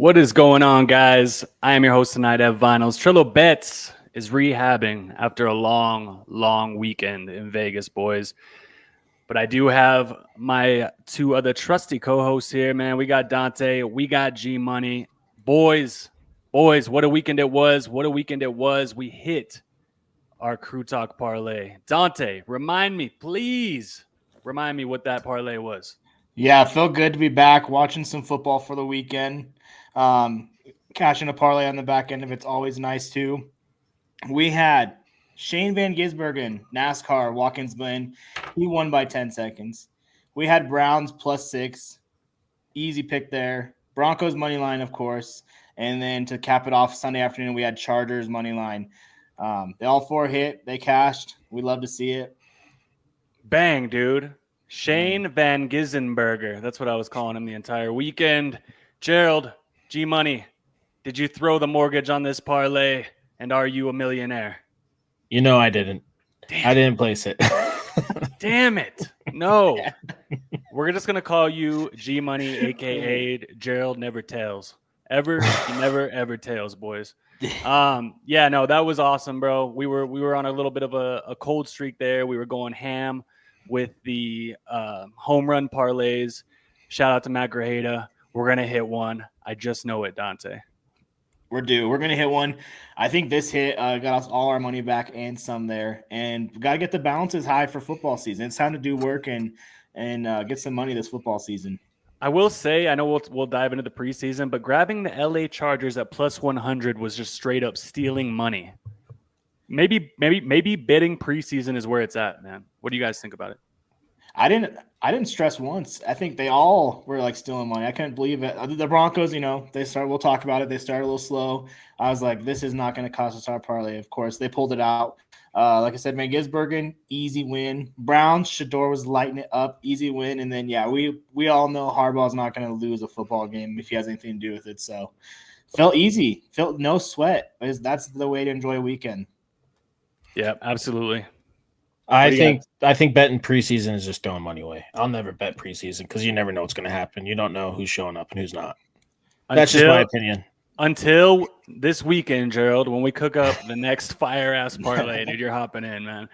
What is going on, guys? I am your host tonight, Ev Vinyls. Trillo Bets is rehabbing after a long weekend in Vegas, boys. But I do have my two other trusty co-hosts here, man. We got Dante, we got G Money. Boys, what a weekend it was. What a weekend it was. We hit our Crew Talk parlay. Dante, please remind me what that parlay was. Yeah, it felt good to be back watching some football for the weekend. Cashing a parlay on the back end of it's always nice too. We had Shane Van Gisbergen, NASCAR, Watkins Glen. He won by 10 seconds. We had Browns +6. Easy pick there. Broncos money line, of course. And then to cap it off Sunday afternoon, we had Chargers money line. They all four hit. They cashed. We love to see it. Bang, dude. Shane Van Gisbergen. That's what I was calling him the entire weekend. Gerald, G Money, did you throw the mortgage on this parlay? And are you a millionaire? You know I didn't. I didn't place it. Damn it. No. We're just going to call you G Money, a.k.a. Gerald Never Tails. Never tails, boys. Yeah, no, that was awesome, bro. We were on a little bit of a cold streak there. We were going ham with the home run parlays. Shout out to Matt Grajeda. We're going to hit one. I just know it, Dante. We're due. We're going to hit one. I think this hit got us all our money back and some there. And we got to get the balances high for football season. It's time to do work and get some money this football season. I will say, I know we'll dive into the preseason, but grabbing the LA Chargers at +100 was just straight up stealing money. Maybe bidding preseason is where it's at, man. What do you guys think about it? I didn't stress once. I think they all were like stealing money. I couldn't believe it. The Broncos, we'll talk about it. They started a little slow. I was like, this is not going to cost us our parlay. Of course, they pulled it out. Like I said, Van Gisbergen, easy win. Browns, Shador was lighting it up, easy win. And then, yeah, we all know Harbaugh's not going to lose a football game if he has anything to do with it. So, felt easy. Felt no sweat. That's the way to enjoy a weekend. Yeah, absolutely. I think betting preseason is just throwing money away. I'll never bet preseason because you never know what's going to happen. You don't know who's showing up and who's not. That's just my opinion. Until this weekend, Gerald, when we cook up the next fire-ass parlay, dude, you're hopping in, man.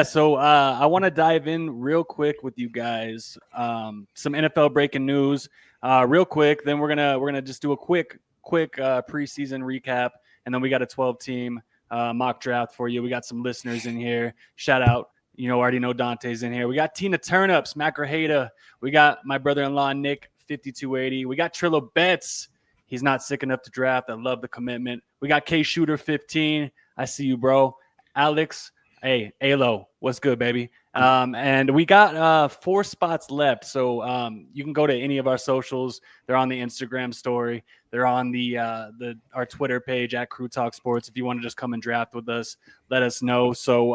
So I want to dive in real quick with you guys. Some NFL breaking news, real quick. Then we're gonna just do a quick preseason recap, and then we got a 12-team mock draft for you. We got some listeners in here. Shout out. Already know Dante's in here. We got Tina Turnups, Matt Grajeda. We got my brother-in-law, Nick, 5280. We got Trillo Bets. He's not sick enough to draft. I love the commitment. We got K Shooter 15. I see you, bro. Alex, hey, Alo, what's good, baby? And we got 4 spots left. So you can go to any of our socials. They're on the Instagram story. They're on our Twitter page at Crew Talk Sports. If you want to just come and draft with us, let us know. So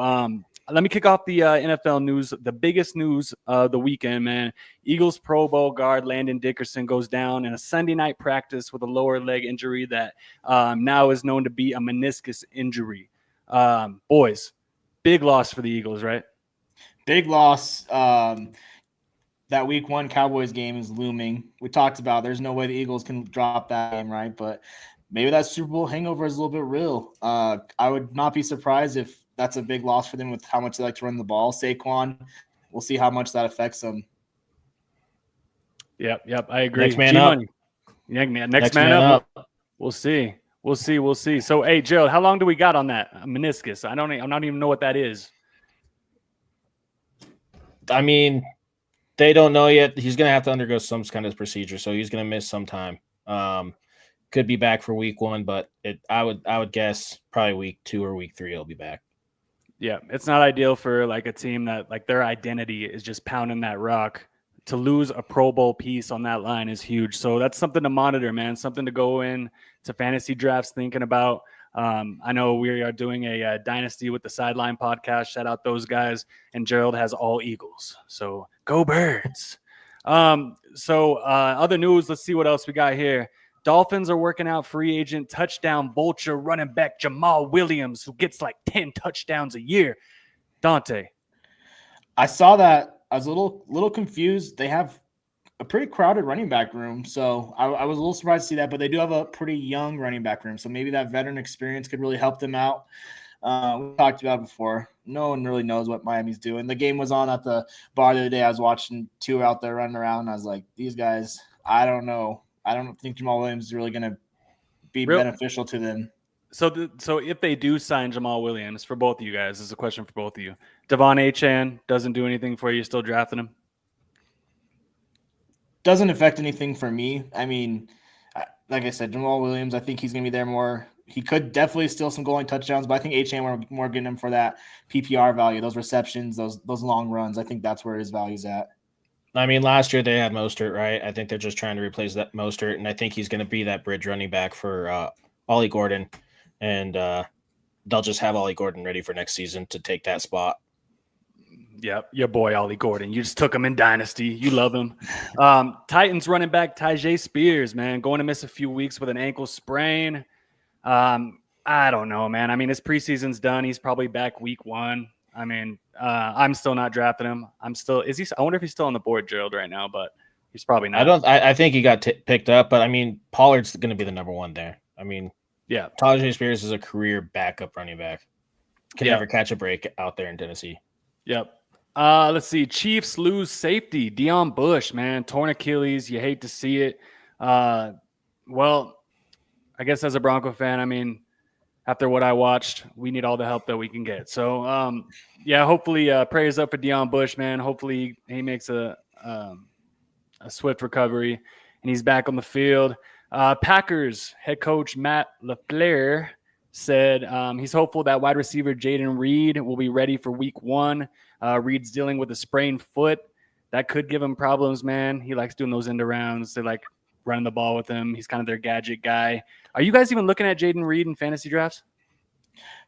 let me kick off the NFL news. The biggest news of the weekend, man. Eagles Pro Bowl guard Landon Dickerson goes down in a Sunday night practice with a lower leg injury that now is known to be a meniscus injury. Boys, big loss for the Eagles, right? Big loss. That week 1 Cowboys game is looming. We talked about there's no way the Eagles can drop that game, right? But maybe that Super Bowl hangover is a little bit real. I would not be surprised if that's a big loss for them with how much they like to run the ball. Saquon, we'll see how much that affects them. Yep, I agree. Next man up. Yeah, next man up. We'll see. So, hey, Gerald, how long do we got on that meniscus? I don't even know what that is. I mean, they don't know yet. He's going to have to undergo some kind of procedure, so he's going to miss some time. Could be back for week 1, but I would guess probably week 2 or week 3 he'll be back. Yeah, it's not ideal for like a team that like their identity is just pounding that rock. To lose a Pro Bowl piece on that line is huge. So that's something to monitor, man. Something to go in to fantasy drafts thinking about. I know we are doing a Dynasty with the Sideline podcast. Shout out those guys. And Gerald has all Eagles. So go Birds. Other news, let's see what else we got here. Dolphins are working out free agent touchdown vulture running back Jamal Williams, who gets like 10 touchdowns a year. Dante. I saw that. I was a little confused. They have a pretty crowded running back room. So I was a little surprised to see that, but they do have a pretty young running back room. So maybe that veteran experience could really help them out. We talked about it before. No one really knows what Miami's doing. The game was on at the bar the other day. I was watching two out there running around. And I was like, these guys, I don't know. I don't think Jamal Williams is really going to be beneficial to them. So if they do sign Jamal Williams, for both of you guys, this is a question for both of you. Devon Achane doesn't do anything for you, still drafting him? Doesn't affect anything for me. I mean, like I said, Jamal Williams, I think he's going to be there more. He could definitely steal some goal line touchdowns, but I think Achane we're more getting him for that PPR value, those receptions, those long runs. I think that's where his value's at. I mean, last year they had Mostert, right? I think they're just trying to replace that Mostert, and I think he's going to be that bridge running back for Ollie Gordon, and they'll just have Ollie Gordon ready for next season to take that spot. Yep, your boy Ollie Gordon. You just took him in Dynasty. You love him. Titans running back Tyjae Spears, man, going to miss a few weeks with an ankle sprain. I don't know, man. I mean, his preseason's done. He's probably back week 1. I mean, I'm still not drafting him. I wonder if he's still on the board, Gerald, right now, but he's probably not. I think he got picked up, but I mean, Pollard's going to be the number 1 there. I mean, yeah. Tyjae Spears is a career backup running back. Can never catch a break out there in Tennessee. Yep. Let's see. Chiefs lose safety. Deion Bush, man, torn Achilles. You hate to see it. Well, I guess as a Bronco fan, I mean, after what I watched, we need all the help that we can get. So, hopefully prayers up for Deion Bush, man. Hopefully he makes a swift recovery and he's back on the field. Packers head coach Matt LaFleur said he's hopeful that wide receiver Jaden Reed will be ready for week 1. Reed's dealing with a sprained foot. That could give him problems, man. He likes doing those end arounds. They like running the ball with him. He's kind of their gadget guy. Are you guys even looking at Jaden Reed in fantasy drafts?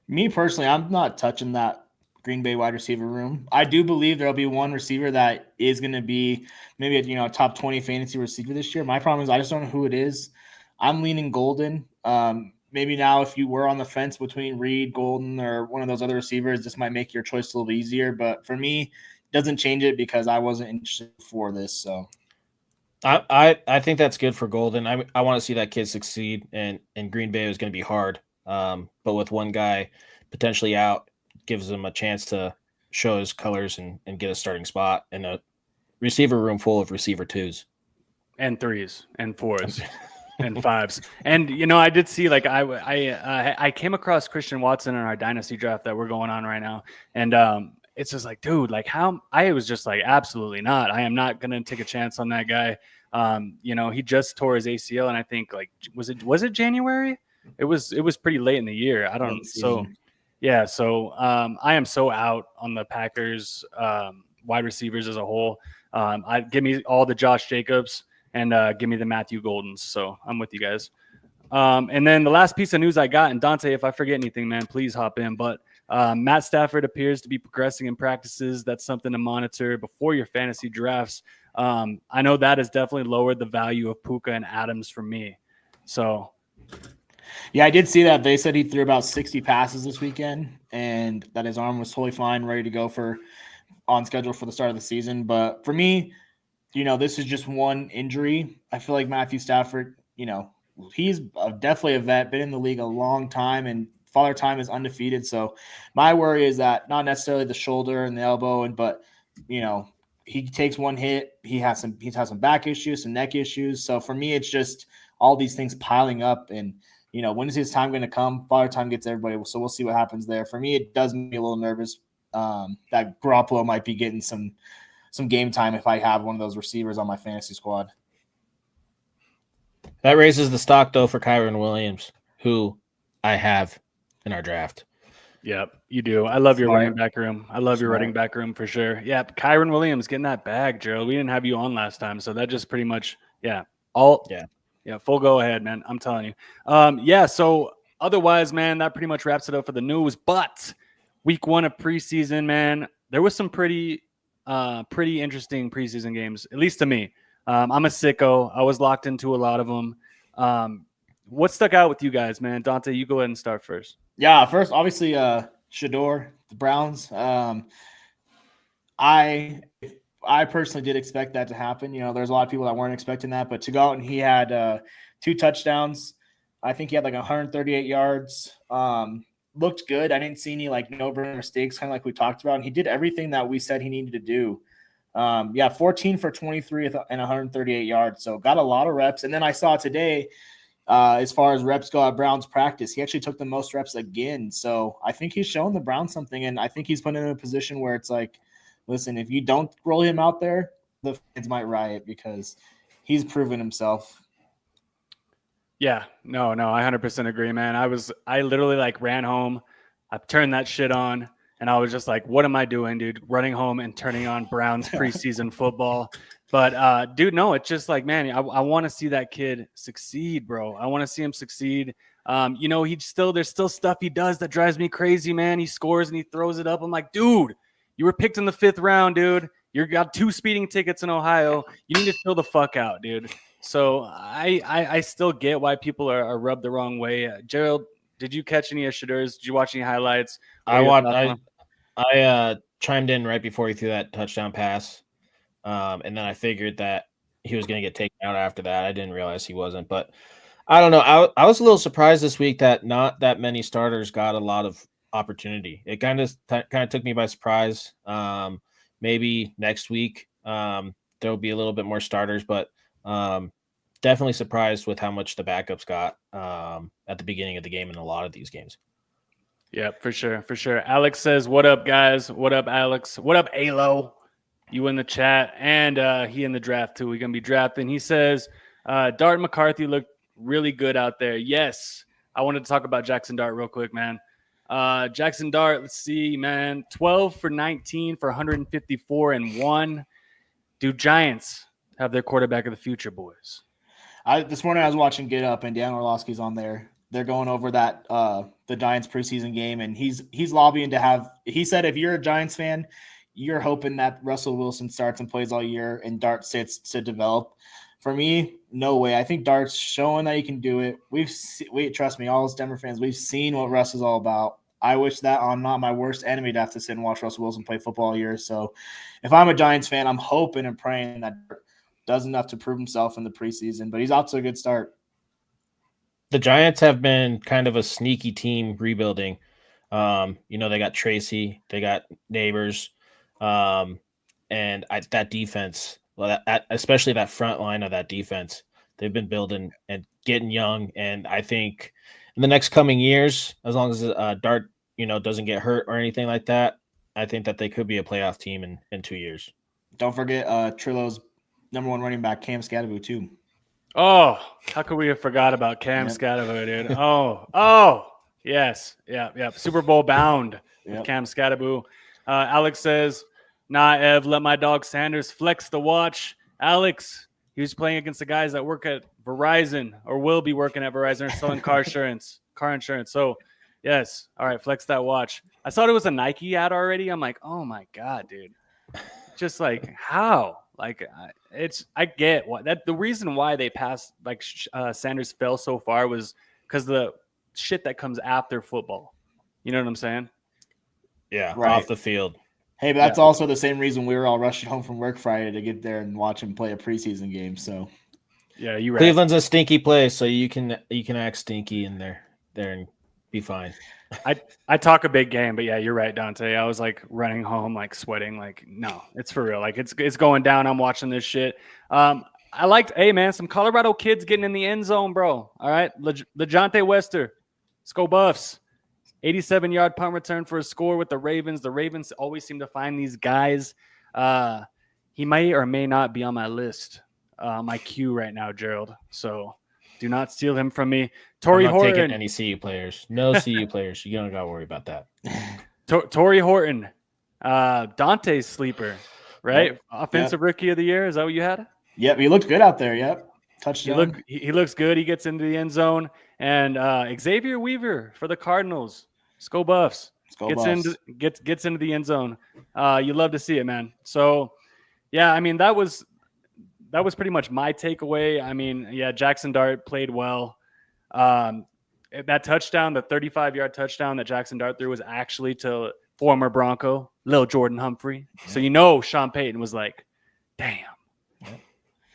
Me personally, I'm not touching that Green Bay wide receiver room. I do believe there'll be one receiver that is going to be maybe a top 20 fantasy receiver this year. My problem is I just don't know who it is. I'm leaning Golden. Maybe now if you were on the fence between Reed, Golden, or one of those other receivers, this might make your choice a little easier. But for me, it doesn't change it because I wasn't interested for this. So I think that's good for Golden. I want to see that kid succeed, and Green Bay is going to be hard. But with one guy potentially out, gives him a chance to show his colors and get a starting spot in a receiver room full of receiver 2s. And 3s and 4s. And 5s. And, I did see, like, I came across Christian Watson in our dynasty draft that we're going on right now. And it's just like, dude, like I was just like, absolutely not. I am not going to take a chance on that guy. He just tore his ACL. And I think was it January? It was pretty late in the year. I don't. So, yeah. So I am so out on the Packers wide receivers as a whole. Give me all the Josh Jacobs. And give me the Matthew Goldens. So I'm with you guys. And then the last piece of news I got, and Dante, if I forget anything, man, please hop in. But Matt Stafford appears to be progressing in practices. That's something to monitor before your fantasy drafts. I know that has definitely lowered the value of Puka and Adams for me. So, yeah, I did see that. They said he threw about 60 passes this weekend and that his arm was totally fine, ready to go on schedule for the start of the season. But for me, this is just one injury. I feel like Matthew Stafford, he's definitely a vet, been in the league a long time, and Father Time is undefeated. So my worry is that not necessarily the shoulder and the elbow, but he takes one hit. He's had some back issues, some neck issues. So for me, it's just all these things piling up, and when is his time going to come? Father Time gets everybody, so we'll see what happens there. For me, it does make me a little nervous that Garoppolo might be getting some game time if I have one of those receivers on my fantasy squad. That raises the stock, though, for Kyren Williams, who I have in our draft. Yep, you do. I love your running back room. I love your running back room for sure. Yeah, Kyren Williams getting that bag, Gerald. We didn't have you on last time, so that just pretty much, full go ahead, man. I'm telling you. So otherwise, man, that pretty much wraps it up for the news. But week 1 of preseason, man, there was some pretty interesting preseason games, at least to me. I'm a sicko. I was locked into a lot of them. What stuck out with you guys, man? Dante, you go ahead and start first. Yeah, first, obviously, Shador, the Browns. I I personally did expect that to happen. There's a lot of people that weren't expecting that, but to go out and he had 2 touchdowns. I think he had like 138 yards. Looked good. I didn't see any like no-brainer mistakes, kind of like we talked about. And he did everything that we said he needed to do. 14 for 23 and 138 yards. So got a lot of reps. And then I saw today, as far as reps go at Browns practice, he actually took the most reps again. So I think he's showing the Browns something. And I think he's put in a position where it's like, listen, if you don't roll him out there, the fans might riot because he's proven himself. Yeah, no, I 100% agree, man. I literally like ran home. I turned that shit on and I was just like, what am I doing, dude? Running home and turning on Browns preseason football. But dude, no, it's just like, man, I want to see that kid succeed, bro. I want to see him succeed. There's still stuff he does that drives me crazy, man. He scores and he throws it up. I'm like, dude, you were picked in the 5th round, dude. You got 2 speeding tickets in Ohio. You need to chill the fuck out, dude. So I still get why people are rubbed the wrong way. Gerald, did you catch any of Shadeur's? Did you watch any highlights? I chimed in right before he threw that touchdown pass. And then I figured that he was going to get taken out after that. I didn't realize he wasn't, but I don't know. I was a little surprised this week that not that many starters got a lot of opportunity. It kind of took me by surprise. Maybe next week there'll be a little bit more starters, but definitely surprised with how much the backups got at the beginning of the game in a lot of these games. Yeah, for sure. Alex says, what up, guys? What up, Alex? What up, Alo? You in the chat, and he in the draft, too. We're going to be drafting. He says, Dart McCarthy looked really good out there. Yes, I wanted to talk about Jackson Dart real quick, man. Jackson Dart, let's see, man. 12 for 19 for 154 and 1. Do Giants have their quarterback of the future, boys? This morning I was watching Get Up, and Dan Orlovsky's on there. They're going over that the Giants preseason game, and he's lobbying to have. He said if you're a Giants fan, you're hoping that Russell Wilson starts and plays all year, and Dart sits to develop. For me, no way. I think Dart's showing that he can do it. Trust me, all us Denver fans, we've seen what Russ is all about. I wish that I'm not my worst enemy to have to sit and watch Russell Wilson play football all year. So if I'm a Giants fan, I'm hoping and praying that Dart does enough to prove himself in the preseason, but he's off to a good start. The Giants have been kind of a sneaky team rebuilding. They got Tracy, they got Neighbors, and that defense, especially that front line of that defense, they've been building and getting young. And I think in the next coming years, as long as Dart, doesn't get hurt or anything like that, I think that they could be a playoff team in 2 years. Don't forget Trillo's number 1 running back, Cam Scatterbo, too. Oh, how could we have forgot about Cam Scatterbo, dude? Oh, yes. Yeah. Super Bowl bound with Cam Scatterbo. Alex says, nah, Ev, let my dog Sanders flex the watch. Alex, he was playing against the guys that work at Verizon or will be working at Verizon or selling car insurance. So, yes. All right, flex that watch. I thought it was a Nike ad already. I'm like, oh, my God, dude. Just like, how? Like, I get what the reason why they passed, like, Sanders fell so far was because the shit that comes after football. You know what I'm saying? Yeah, right. Off the field. Hey, but that's also the same reason we were all rushing home from work Friday to get there and watch him play a preseason game. So, yeah, you're right. Cleveland's a stinky place, so you can act stinky in there and be fine. I talk a big game, but yeah, you're right, Dante. I was like running home, like sweating, like no, it's for real. Like it's going down. I'm watching this shit. I liked, hey man, some Colorado kids getting in the end zone, bro. All right, LeJohntay Wester, let's go Buffs. 87-yard punt return for a score with the Ravens. The Ravens always seem to find these guys. He may or may not be on my list, my queue right now, Gerald. So do not steal him from me. Torrey Horton. Taking any CU players. No CU players. You don't got to worry about that. Torrey Horton, Dante's sleeper, right? Yep. Offensive Rookie of the Year. Is that what you had? Yep, he looked good out there. Yep. Touchdown. He looks good. He gets into the end zone. And Xavier Weaver for the Cardinals. Let's go Buffs. Gets into the end zone. You love to see it, man. So, yeah, I mean, that was pretty much my takeaway. I mean, yeah, Jackson Dart played well. That touchdown, the 35-yard touchdown that Jackson Dart threw was actually to former Bronco, Lil Jordan Humphrey. So Sean Payton was like, Damn.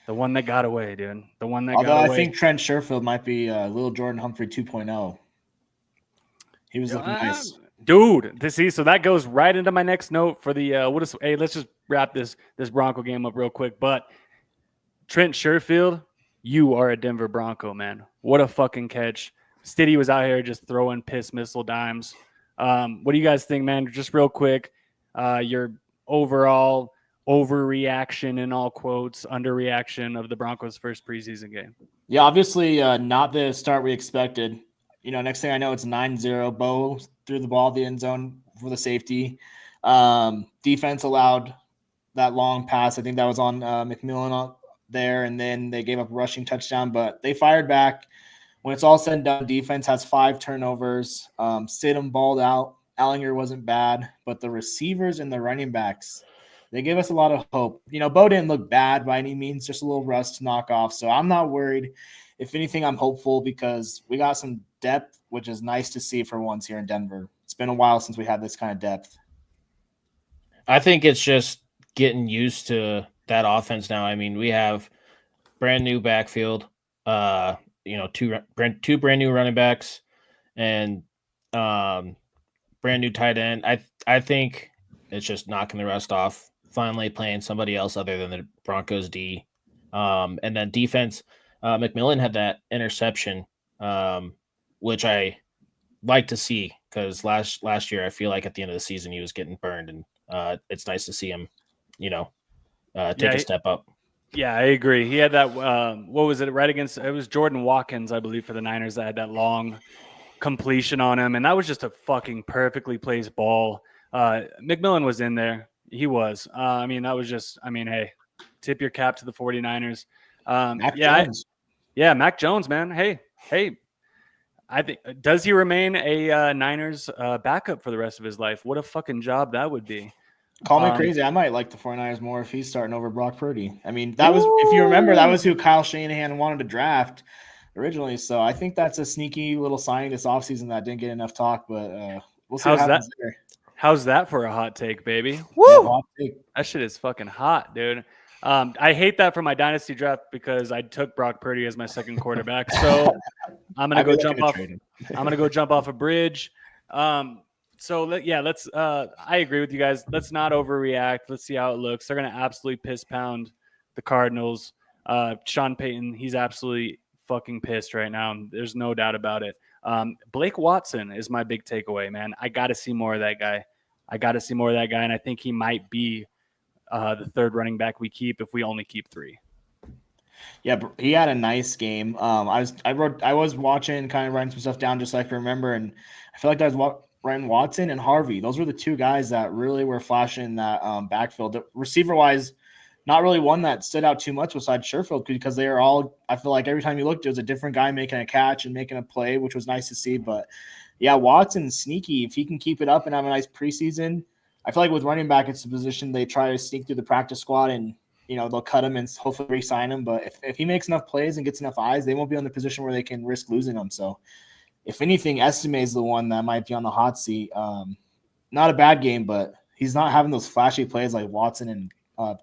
The one that got away, dude. The one that Although got I away. think Trent Sherfield might be Little Jordan Humphrey 2.0. He was looking nice. Dude, so that goes right into my next note for the hey, let's just wrap this Bronco game up real quick. But Trent Sherfield, you are a Denver Bronco, man. What a fucking catch. Stiddy was out here just throwing piss missile dimes. What do you guys think, man? Just real quick, your overall overreaction in all quotes, underreaction of the Broncos' first preseason game. Yeah, obviously not the start we expected. Next thing I know, it's 9-0. Bo threw the ball at the end zone for the safety. Defense allowed that long pass. I think that was on McMillan there, and then they gave up a rushing touchdown, but they fired back. When it's all said and done, defense has 5 turnovers. Stidham balled out. Allinger wasn't bad, but the receivers and the running backs, they gave us a lot of hope. Bo didn't look bad by any means, just a little rust to knock off. So I'm not worried. If anything, I'm hopeful because we got some depth, which is nice to see for once here in Denver. It's been a while since we had this kind of depth. I think it's just getting used to that offense now. I mean, we have brand new backfield, two brand new running backs, and brand new tight end. I think it's just knocking the rust off. Finally playing somebody else other than the Broncos D, and then defense. McMillan had that interception, which I like to see because last year I feel like at the end of the season he was getting burned, and it's nice to see him, take a step up. Yeah, I agree. He had that. What was it? Right against it was Jordan Watkins, I believe, for the Niners that had that long completion on him, and that was just a fucking perfectly placed ball. McMillan was in there. He was. That was just. Hey, tip your cap to the 49ers. Mac Jones. Mac Jones, man. Hey. I think does he remain a Niners backup for the rest of his life? What a fucking job that would be. Call me crazy. I might like the 49ers more if he's starting over Brock Purdy. That was, if you remember, that was who Kyle Shanahan wanted to draft originally. So I think that's a sneaky little signing this offseason that didn't get enough talk, but we'll see what happens there. How's that for a hot take, baby? Woo! Hot take. That shit is fucking hot, dude. I hate that for my dynasty draft because I took Brock Purdy as my second quarterback. So I'm gonna go jump off. I'm gonna go jump off a bridge. Let's. I agree with you guys. Let's not overreact. Let's see how it looks. They're gonna absolutely piss pound the Cardinals. Sean Payton, he's absolutely fucking pissed right now. There's no doubt about it. Blake Watson is my big takeaway, man. I got to see more of that guy. And I think he might be the third running back we keep if we only keep 3. Yeah, he had a nice game. I was watching, kind of writing some stuff down just so I can remember, and I feel like I was writing Watson and Harvey. Those were the 2 guys that really were flashing that backfield. Receiver-wise, not really one that stood out too much besides Sherfield because they are all, I feel like every time you looked, there was a different guy making a catch and making a play, which was nice to see. But, yeah, Watson's sneaky. If he can keep it up and have a nice preseason, I feel like with running back, it's the position they try to sneak through the practice squad and, they'll cut him and hopefully re-sign him. But if he makes enough plays and gets enough eyes, they won't be in the position where they can risk losing him. So, if anything, Estime is the one that might be on the hot seat. Not a bad game, but he's not having those flashy plays like Watson and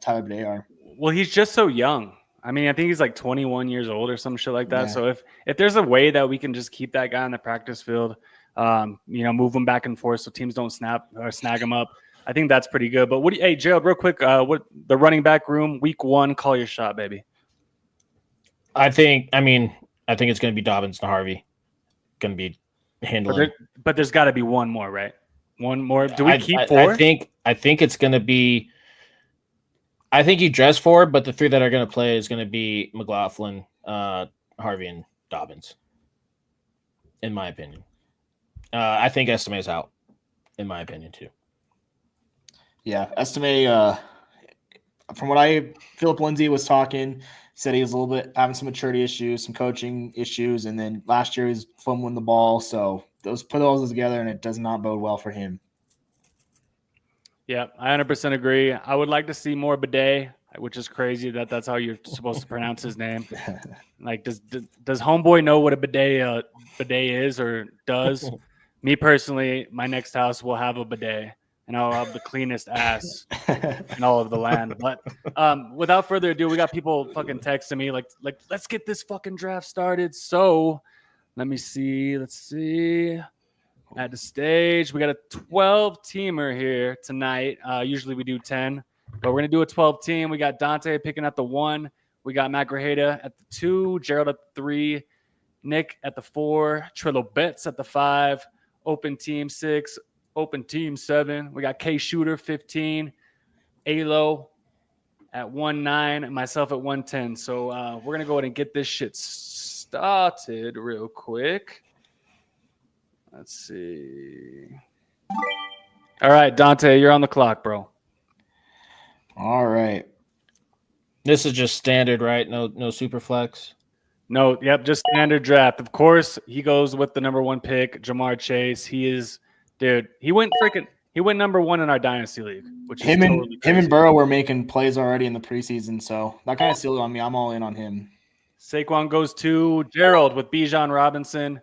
Tyler Bidet are. Well, he's just so young. I think he's like 21 years old or some shit like that. Yeah. So if there's a way that we can just keep that guy on the practice field, move him back and forth so teams don't snag him up, I think that's pretty good. But hey, Gerald, real quick, what the running back room, week 1, call your shot, baby. I think it's going to be Dobbins and Harvey. Going to be handling. But there's got to be one more, right? One more. Do we keep 4? I think it's going to be. I think you dress 4, but the 3 that are going to play is going to be McLaughlin, Harvey, and Dobbins. In my opinion, I think Estime is out. In my opinion, too. Yeah, Estime. From what Philip Lindsay was talking, said he was a little bit having some maturity issues, some coaching issues, and then last year he was fumbling the ball. So put those together, and it does not bode well for him. Yeah, I 100% agree. I would like to see more Bidet, which is crazy that's how you're supposed to pronounce his name. Like, does homeboy know what a bidet is or does? Me personally, my next house will have a bidet, and I'll have the cleanest ass in all of the land. But without further ado, we got people fucking texting me like let's get this fucking draft started. So let me see. Let's see. At the stage, we got a 12-teamer here tonight. Usually we do 10, but we're gonna do a 12-team. We got Dante picking at the 1. We got Matt Grajeda at the 2, Gerald at the 3, Nick at the 4, Trillo Betts at the 5, open team 6, open team 7. We got K Shooter 15, Alo at 1-9, and myself at 1-10. So we're gonna go ahead and get this shit started real quick. Let's see. All right, Dante, you're on the clock, bro. All right. This is just standard, right? No super flex. No, yep, just standard draft. Of course, he goes with the number 1 pick, Jamar Chase. He went number 1 in our dynasty league, which Him is and totally him crazy. and Burrow were making plays already in the preseason, so that kind of sealed on me. I'm all in on him. Saquon goes to Gerald with Bijan Robinson,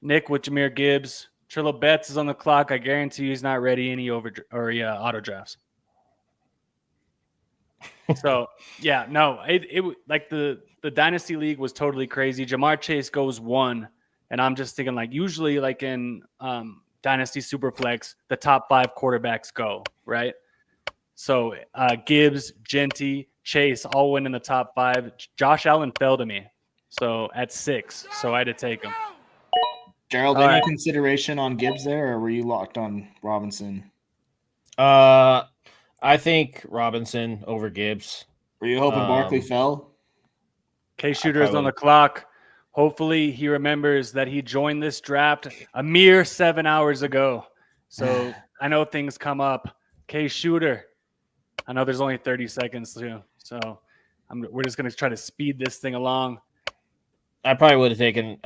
Nick with Jahmyr Gibbs. Trillo Betts is on the clock. I guarantee he's not ready any auto drafts. So yeah, no, it like the dynasty league was totally crazy. Jamar Chase goes 1, and I'm just thinking like usually like in dynasty superflex, the top 5 quarterbacks go right. So Gibbs, Genty, Chase all went in the top 5. Josh Allen fell to me, so at 6, so I had to take him. Gerald, All any right. consideration on Gibbs there, or were you locked on Robinson? I think Robinson over Gibbs. Were you hoping Barkley fell? K Shooter is on probably- the clock. Hopefully he remembers that he joined this draft a mere 7 hours ago. So I know things come up. K Shooter. I know there's only 30 seconds too. So we're just gonna try to speed this thing along. I probably would have taken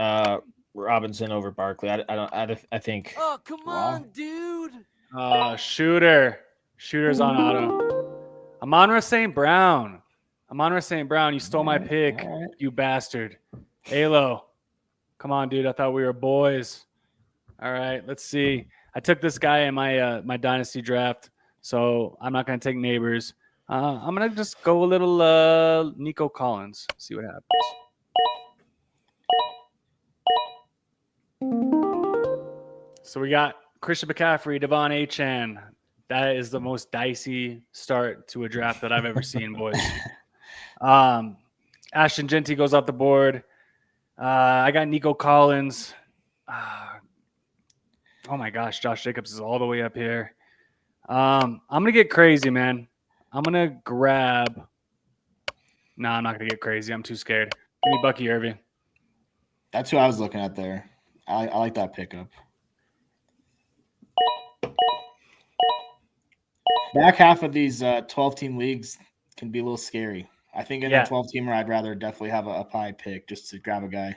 Robinson over Barkley. I think. Oh, come Wow. on, dude. Shooter's on auto. Amon-Ra St. Brown. Amon-Ra St. Brown, you stole my pick, all right. you bastard. Alo. Come on, dude. I thought we were boys. All right, let's see. I took this guy in my my dynasty draft, so I'm not gonna take neighbors. I'm gonna just go a little Nico Collins. See what happens. So we got Christian McCaffrey, Devon Achane. That is the most dicey start to a draft that I've ever seen, boys. Ashton Genty goes off the board. I got Nico Collins. Oh my gosh, Josh Jacobs is all the way up here. I'm gonna get crazy, man. I'm gonna grab. No, I'm not gonna get crazy. I'm too scared. Give me Bucky Irving. That's who I was looking at there. I like that pickup. Back half of these 12-team leagues can be a little scary. I think in Yeah. a 12-teamer, I'd rather definitely have a high pick just to grab a guy.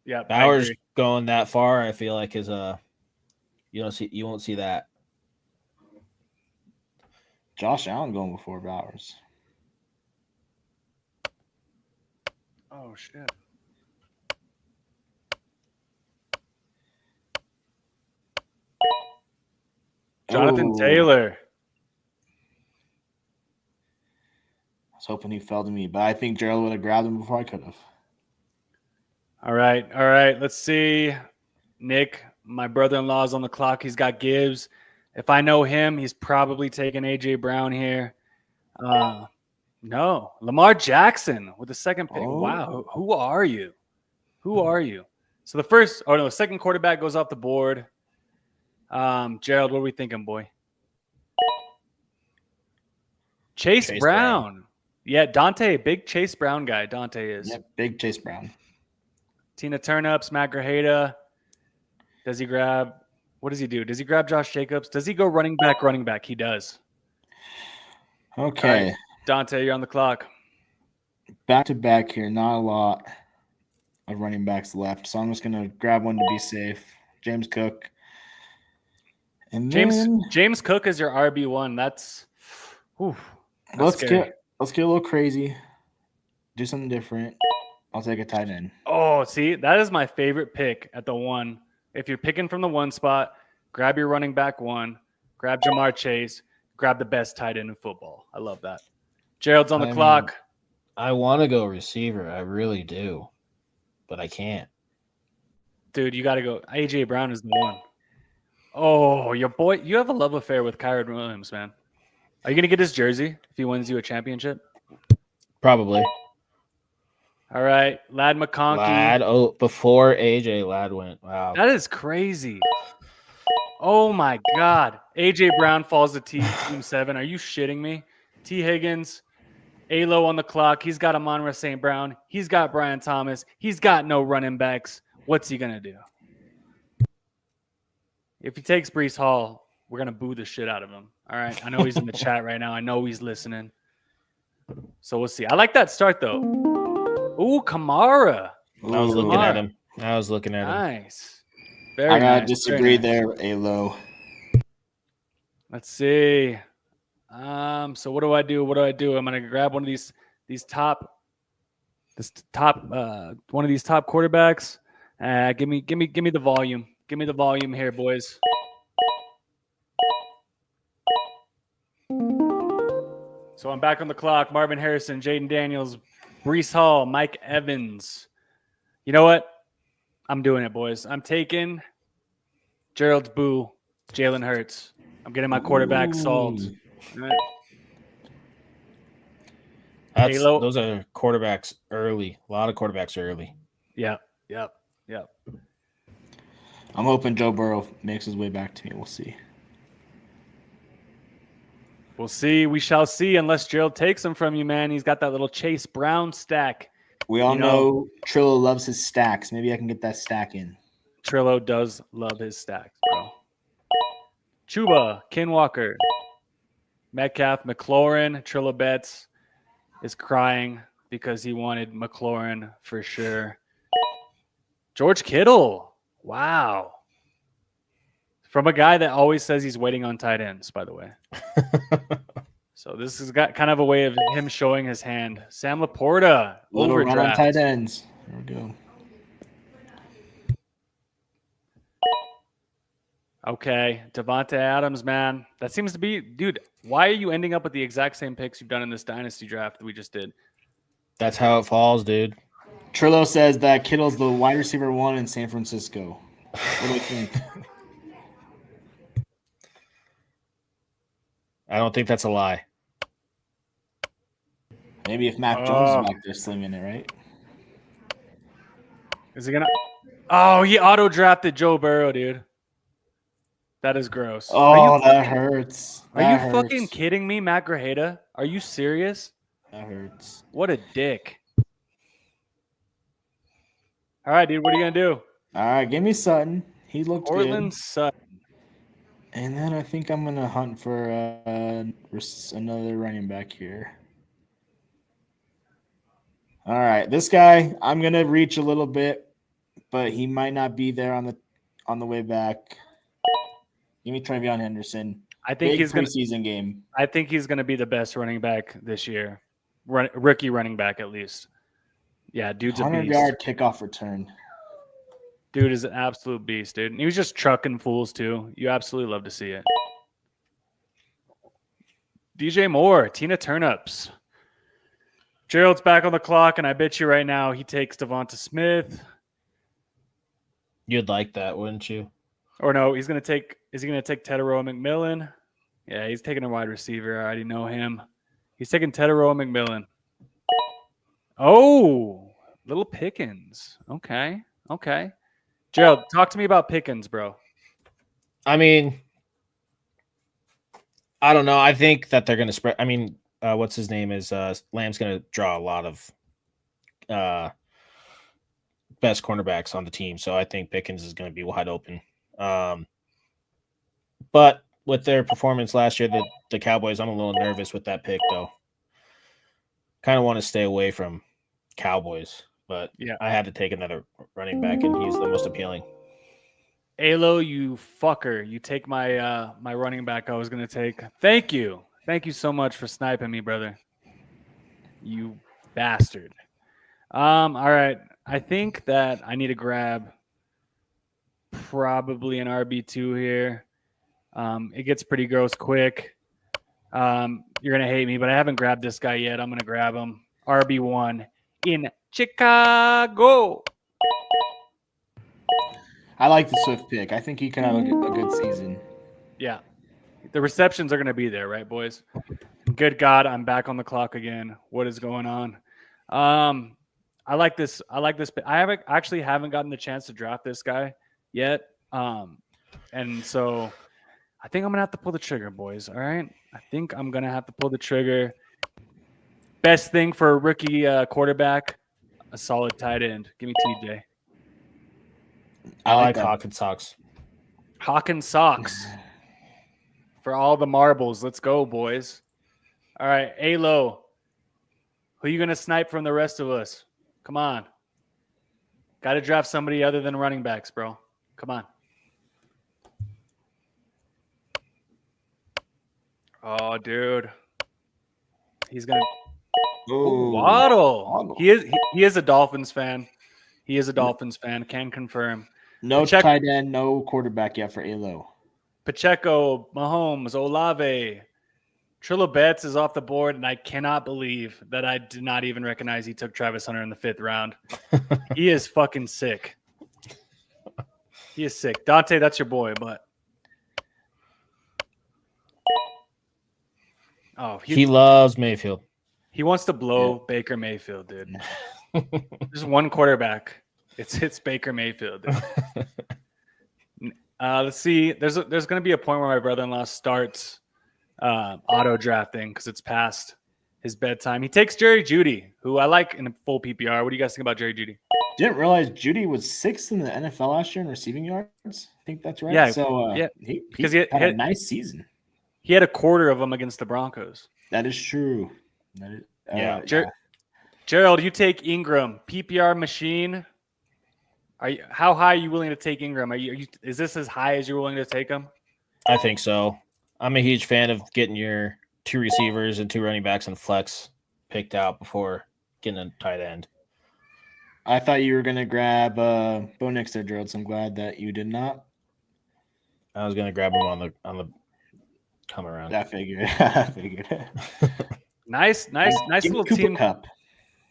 Yeah, Bowers going that far, I feel like is you won't see that. Josh Allen going before Bowers. Oh shit. Jonathan Ooh. Taylor. I was hoping he fell to me, but I think Gerald would have grabbed him before I could have. All right. Let's see. Nick, my brother-in-law is on the clock. He's got Gibbs. If I know him, he's probably taking AJ Brown here. No, Lamar Jackson with the second pick. Oh. Wow, who are you? Who are you? So the second quarterback goes off the board. Gerald, what are we thinking, boy? Chase Brown. Yeah, Dante, big Chase Brown guy. Dante is. Yep, big Chase Brown. Tina Turnups, Matt Grajeda. Does he grab? What does he do? Does he grab Josh Jacobs? Does he go running back? He does. Okay. All right. Dante, you're on the clock. Back to back here. Not a lot of running backs left. So I'm just going to grab one to be safe. James Cook. And James Cook is your RB1. That's let's scary. get a little crazy. Do something different. I'll take a tight end. Oh, see, that is my favorite pick at the 1. If you're picking from the 1 spot, grab your running back 1, grab Jamar Chase, grab the best tight end in football. I love that. Gerald's on the I mean, clock. I want to go receiver. I really do, but I can't. Dude, you got to go. A.J. Brown is the one. Oh, your boy. You have a love affair with Kyron Williams, man. Are you going to get his jersey if he wins you a championship? Probably. All right. Lad McConkey. Lad. Oh, before AJ, Lad went. Wow. That is crazy. Oh, my God. A.J. Brown falls to Team 7. Are you shitting me? T. Higgins. Alo on the clock. He's got Amon-Ra St. Brown. He's got Brian Thomas. He's got no running backs. What's he going to do? If he takes Breece Hall, we're going to boo the shit out of him. All right. I know he's in the chat right now. I know he's listening. So we'll see. I like that start, though. Ooh, Kamara. I was looking at him. I was looking at him. Nice. Very I gotta nice. disagree Very nice. there, Alo. Let's see. So what do I do? I'm gonna grab one of these top one of these top quarterbacks. Give me the volume. Give me the volume here, boys. So I'm back on the clock. Marvin Harrison, Jaden Daniels, Breece Hall, Mike Evans. You know what? I'm doing it, boys. I'm taking Gerald's boo, Jalen Hurts. I'm getting my quarterback solved. All right. Those are quarterbacks early. A lot of quarterbacks early. Yep. I'm hoping Joe Burrow makes his way back to me. We'll see. We'll see. We shall see unless Gerald takes him from you, man. He's got that little Chase Brown stack. We all know Trillo loves his stacks. Maybe I can get that stack in. Trillo does love his stacks, bro. Chuba, Ken Walker, Metcalf, McLaurin, Trillo bets is crying because he wanted McLaurin for sure. George Kittle. Wow. From a guy that always says he's waiting on tight ends, by the way. So this has got kind of a way of him showing his hand. Sam Laporta. Little run on overdraft. tight ends. There we go. Okay. Devontae Adams, man. That seems to be, dude, why are you ending up with the exact same picks you've done in this dynasty draft that we just did? That's how it falls, dude. Trillo says that Kittle's the wide receiver 1 in San Francisco. What do you think? I don't think that's a lie. Maybe if Mac Jones is back there slinging it, right? Is he going to? Oh, he auto-drafted Joe Burrow, dude. That is gross. Oh, that hurts. Are you fucking kidding me, Matt Grajeda? Are you serious? That hurts. What a dick. All right, dude, what are you going to do? All right, give me Sutton. He looked Portland good. Sutton. And then I think I'm going to hunt for another running back here. All right, this guy, I'm going to reach a little bit, but he might not be there on the way back. Give me TreVeyon Henderson. I think he's going preseason game. I think he's going to be the best running back this year. Rookie running back, at least. Yeah, dude's a beast. 100-yard kickoff return. Dude is an absolute beast, dude. And he was just trucking fools, too. You absolutely love to see it. DJ Moore, Tina Turnips. Gerald's back on the clock, and I bet you right now he takes Devonta Smith. You'd like that, wouldn't you? Or no, is he going to take Teteroa McMillan? Yeah, he's taking a wide receiver. I already know him. He's taking Teteroa McMillan. Oh, little Pickens. Okay. Gerald, talk to me about Pickens, bro. I mean, I don't know. I think that they're going to spread. I mean, what's his name is Lamb's going to draw a lot of best cornerbacks on the team. So I think Pickens is going to be wide open. But with their performance last year, the Cowboys, I'm a little nervous with that pick, though. Kind of want to stay away from Cowboys, but yeah, I had to take another running back, and he's the most appealing. Alo, you fucker. You take my my running back I was going to take. Thank you. Thank you so much for sniping me, brother. You bastard. All right. I think that I need to grab probably an RB2 here. It gets pretty gross quick. You're gonna hate me, but I haven't grabbed this guy yet. I'm gonna grab him. RB1 in Chicago. I like the Swift pick. I think he can have a good season. Yeah, the receptions are gonna be there, right, boys? Good God, I'm back on the clock again. What is going on? I like this. I actually haven't gotten the chance to draft this guy yet. And so I think I'm gonna have to pull the trigger, boys. All right. I think I'm gonna have to pull the trigger. Best thing for a rookie quarterback, a solid tight end. Give me TJ. I like that. Hawkins Sox. Hawkins socks for all the marbles. Let's go, boys. All right, Alo. Who you gonna snipe from the rest of us? Come on. Got to draft somebody other than running backs, bro. Come on. Oh, dude. He's gonna. Ooh. Waddle. He is a Dolphins fan. He is a Dolphins fan. Can confirm. No Pacheco- tight end, no quarterback yet for Alo. Pacheco, Mahomes, Olave, Trillo Betts is off the board, and I cannot believe that I did not even recognize he took Travis Hunter in the 5th round. He is fucking sick. He is sick. Dante, that's your boy, but He loves Mayfield. He wants to blow Baker Mayfield, dude. There's one quarterback. It's Baker Mayfield. Dude. Let's see. There's going to be a point where my brother-in-law starts auto drafting because it's past his bedtime. He takes Jerry Jeudy, who I like in a full PPR. What do you guys think about Jerry Jeudy? Didn't realize Jeudy was 6th in the NFL last year in receiving yards. I think that's right. Yeah. So yeah, because he had a nice season. He had a quarter of them against the Broncos. That is true. Gerald, you take Ingram, PPR machine. How high are you willing to take Ingram? Is this as high as you're willing to take him? I think so. I'm a huge fan of getting your 2 receivers and 2 running backs and flex picked out before getting a tight end. I thought you were going to grab Bo Nix there, Gerald. So I'm glad that you did not. I was going to grab him on the come around. I figured. Nice little Cooper team. Kupp.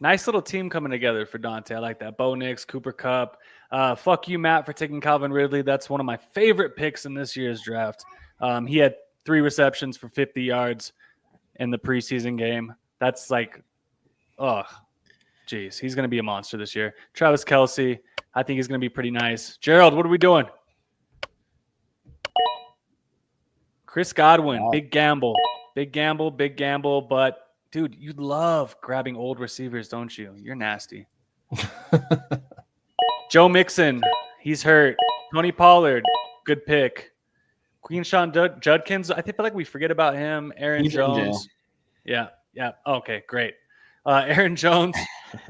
Nice little team coming together for Dante. I like that. Bo Nix, Cooper Kupp. Fuck you, Matt, for taking Calvin Ridley. That's one of my favorite picks in this year's draft. He had 3 receptions for 50 yards in the preseason game. That's like, geez, he's going to be a monster this year. Travis Kelce, I think he's going to be pretty nice. Gerald, what are we doing? Chris Godwin, big gamble. But dude, you love grabbing old receivers, don't you? You're nasty. Joe Mixon, he's hurt. Tony Pollard, good pick. Queenshawn Judkins, I feel like we forget about him. Aaron Jones. Yeah. Okay, great. Aaron Jones.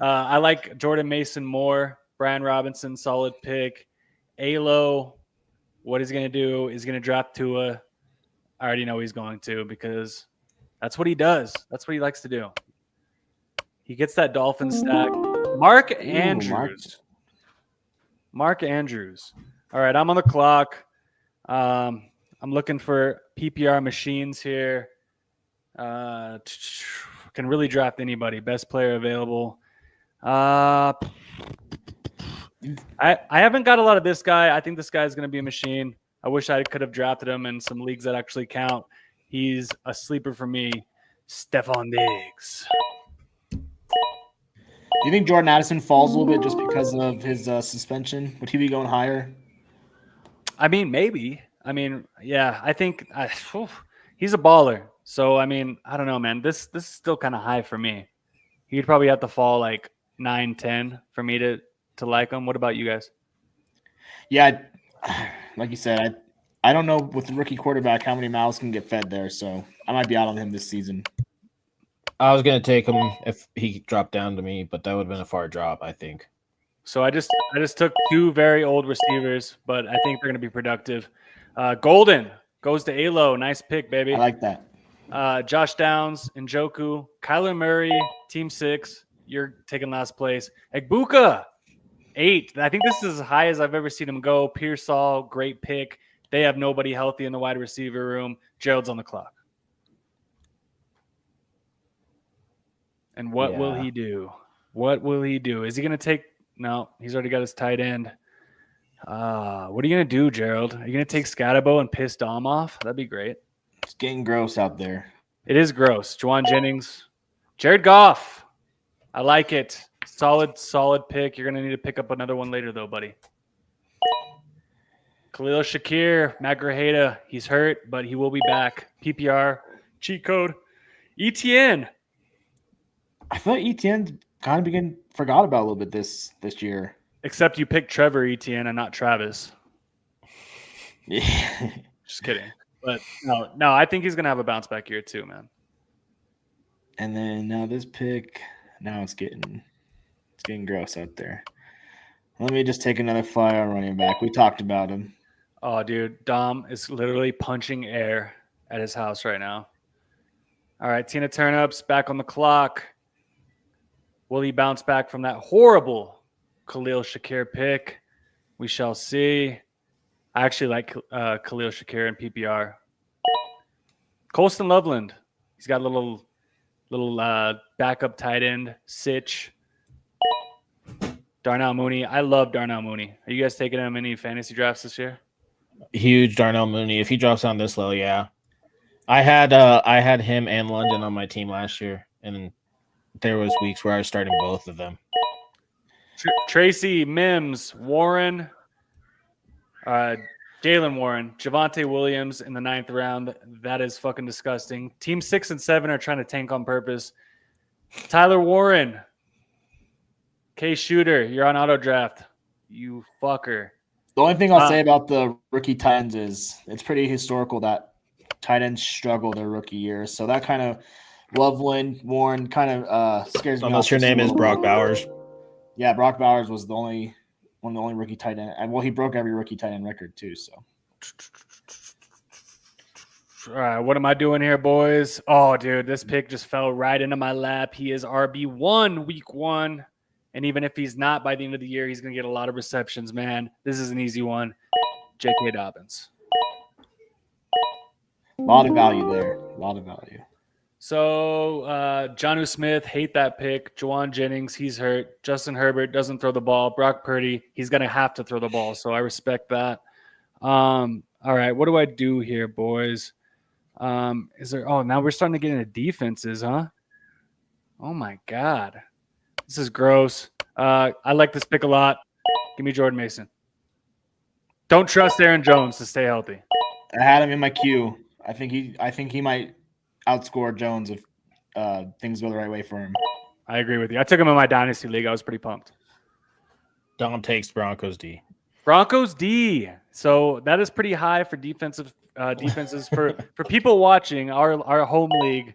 I like Jordan Mason more. Brian Robinson, solid pick. Alo, what he's going to do is going to draft Tua. I already know he's going to because that's what he does. That's what he likes to do. He gets that Dolphin stack. Mark Andrews. Mark Andrews. All right, I'm on the clock. I'm looking for PPR machines here. Can really draft anybody. Best player available. I haven't got a lot of this guy. I think this guy is going to be a machine. I wish I could have drafted him in some leagues that actually count. He's a sleeper for me. Stephon Diggs. Do you think Jordan Addison falls a little bit just because of his suspension? Would he be going higher? I mean, maybe. I mean, yeah, I think he's a baller. So, I mean, I don't know, man. This is still kind of high for me. He'd probably have to fall like 9, 10 for me to like him. What about you guys? Yeah, like you said, I don't know with the rookie quarterback how many mouths can get fed there. So I might be out on him this season. I was going to take him if he dropped down to me, but that would have been a far drop, I think. So I just took 2 very old receivers, but I think they're going to be productive. Golden goes to Alo. Nice pick, baby. I like that. Josh Downs, Njoku, Kyler Murray, Team 6. You're taking last place. Egbuka, 8. I think this is as high as I've ever seen him go. Pearsall, great pick. They have nobody healthy in the wide receiver room. Gerald's on the clock. And what will he do? What will he do? Is he going to take – no, he's already got his tight end. What are you going to do, Gerald? Are you going to take Scatabo and piss Dom off? That'd be great. It's getting gross out there. It is gross. Juwan Jennings. Jared Goff. I like it. Solid pick. You're going to need to pick up another one later, though, buddy. Khalil Shakir, Matt Grajeda. He's hurt, but he will be back. PPR, cheat code. ETN. I feel like ETN kind of forgot about a little bit this year. Except you picked Trevor Etienne and not Travis. Yeah. Just kidding. But no, I think he's going to have a bounce back year too, man. And then now this pick, now it's getting gross out there. Let me just take another flyer on running back. We talked about him. Oh, dude, Dom is literally punching air at his house right now. All right, Tina Turnips back on the clock. Will he bounce back from that horrible Khalil Shakir pick? We shall see. I actually like Khalil Shakir in PPR. Colston Loveland. He's got a little backup tight end, Sitch. Darnell Mooney. I love Darnell Mooney. Are you guys taking him any fantasy drafts this year? Huge Darnell Mooney. If he drops down this low, yeah. I had him and London on my team last year, and there was weeks where I was starting both of them. Tracy, Mims, Warren, Jalen Warren, Javonte Williams in the 9th round. That is fucking disgusting. Team 6 and 7 are trying to tank on purpose. Tyler Warren, K Shooter, you're on auto draft. You fucker. The only thing I'll say about the rookie tight ends is it's pretty historical that tight ends struggle their rookie years. So that kind of Loveland, Warren kind of scares me. Unless your name is Brock Bowers. Yeah, Brock Bowers was one of the only rookie tight end. Well, he broke every rookie tight end record too. So, all right, what am I doing here, boys? Oh, dude, this pick just fell right into my lap. He is RB1 week 1, and even if he's not by the end of the year, he's gonna get a lot of receptions. Man, this is an easy one. J.K. Dobbins. A lot of value there. A lot of value. So, Jonnu Smith, hate that pick. Juwan Jennings, he's hurt. Justin Herbert doesn't throw the ball. Brock Purdy, he's going to have to throw the ball, so I respect that. All right, what do I do here, boys? Now we're starting to get into defenses, huh? Oh, my God. This is gross. I like this pick a lot. Give me Jordan Mason. Don't trust Aaron Jones to stay healthy. I had him in my queue. I think he might outscore Jones if things go the right way for him. I agree with you. I took him in my dynasty league. I was pretty pumped. Dom takes Broncos D. Broncos D. So that is pretty high for defenses for people watching our home league.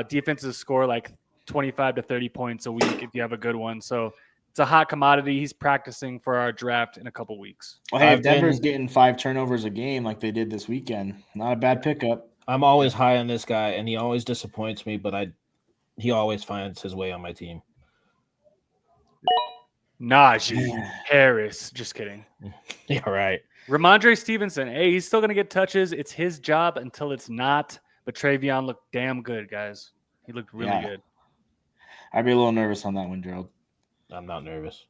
Defenses score like 25 to 30 points a week if you have a good one. So it's a hot commodity. He's practicing for our draft in a couple weeks. Well, hey, if Denver's getting 5 turnovers a game like they did this weekend, not a bad pickup. I'm always high on this guy, and he always disappoints me, but he always finds his way on my team. Najee Harris. Just kidding. Yeah, right. Ramondre Stevenson. Hey, he's still going to get touches. It's his job until it's not. But Travion looked damn good, guys. He looked really good. I'd be a little nervous on that one, Gerald. I'm not nervous.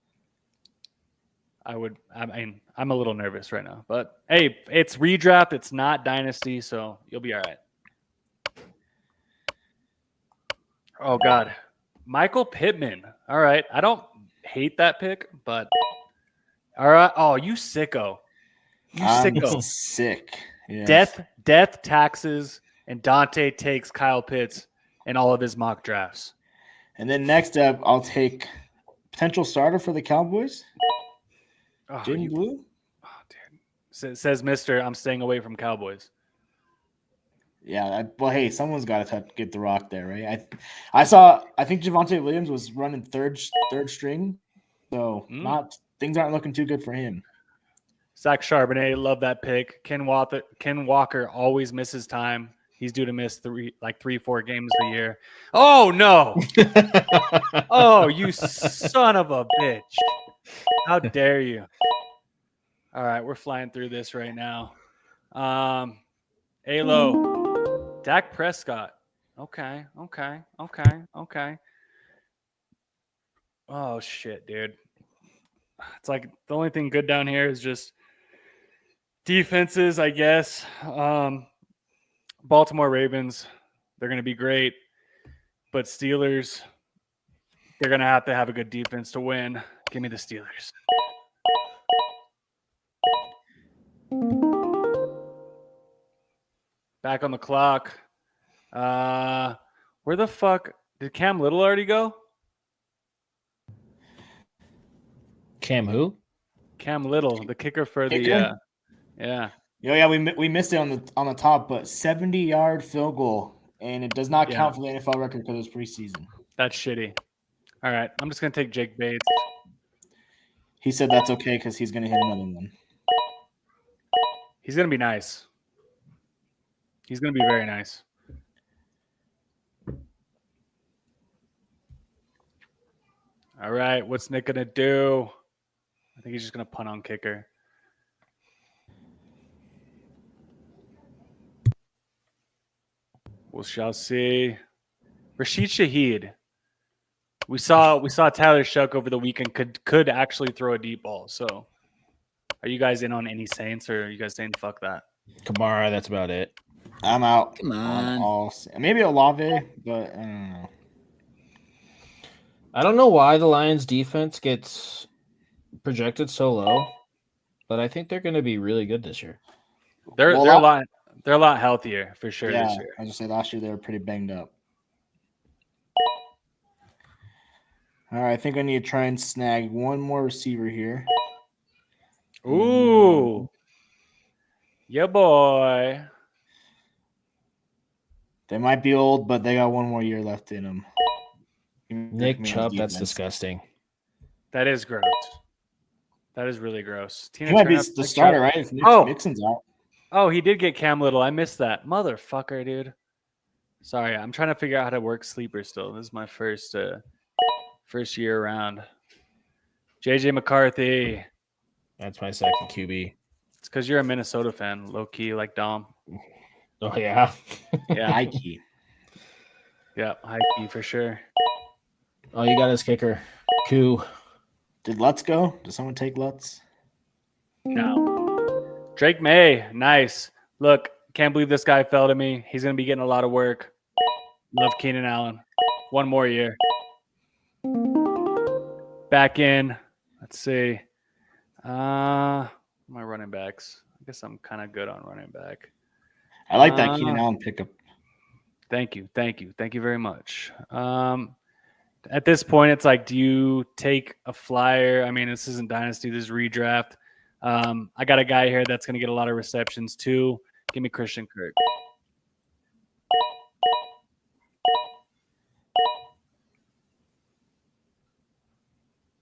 I'm a little nervous right now. But, hey, it's redraft. It's not dynasty, so you'll be all right. Oh, God. Michael Pittman. All right. I don't hate that pick, but all right. Oh, you sicko. You sicko. Sick. Yes. Death, taxes, and Dante takes Kyle Pitts in all of his mock drafts. And then next up, I'll take potential starter for the Cowboys. Jimmy Blue? Oh, dude. Says Mr. I'm staying away from Cowboys. Yeah, well, hey, someone's got to get the rock there, right? I think Javonte Williams was running third string, so things aren't looking too good for him. Zach Charbonnet, love that pick. Ken Walker always misses time. He's due to miss 3-4 games a year. Oh no! Oh, you son of a bitch! How dare you? All right, we're flying through this right now. Alo, Dak Prescott. Okay. Oh shit, dude. It's like the only thing good down here is just defenses, I guess. Baltimore Ravens, they're gonna be great, but Steelers, they're gonna have to have a good defense to win. Give me the Steelers. Back on the clock. Where the fuck did Cam Little already go? Cam who? Cam Little, the kicker for the Kicker? yeah. Yeah, we missed it on the top, but 70-yard field goal, and it does not count for the NFL record because it was preseason. That's shitty. All right, I'm just gonna take Jake Bates. He said that's okay because he's gonna hit another one. He's gonna be nice. He's gonna be very nice. All right, what's Nick gonna do? I think he's just gonna punt on kicker. We shall see. Rashid Shaheed. We saw Tyler Shuck over the weekend could actually throw a deep ball. So, are you guys in on any Saints, or are you guys saying fuck that? Kamara, that's about it. I'm out. Come on. All maybe Olave, but I don't know. I don't know why the Lions defense gets projected so low, but I think they're going to be really good this year. They're a lot healthier for sure Yeah, this year. I just say last year they were pretty banged up. All right, I think I need to try and snag one more receiver here. Ooh, yeah, boy. They might be old, but they got one more year left in them. Nick Chubb, that's disgusting. That is gross. That is really gross. He might be the starter, right? If Mixon's out. Oh, he did get Cam Little. I missed that. Motherfucker, dude. Sorry, I'm trying to figure out how to work sleeper still. This is my first year around. JJ McCarthy. That's my second QB. It's because you're a Minnesota fan, low key, like Dom. Oh, yeah. Yeah. High key. Yeah, high key for sure. Oh, you got his kicker. Koo. Did Lutz go? Did someone take Lutz? No. Drake May, nice. Look, can't believe this guy fell to me. He's going to be getting a lot of work. Love Keenan Allen. One more year. Back in. Let's see. My running backs. I guess I'm kind of good on running back. I like that Keenan Allen pickup. Thank you very much. At this point, it's like, do you take a flyer? I mean, this isn't Dynasty, this is redraft. I got a guy here that's going to get a lot of receptions too. Give me Christian Kirk.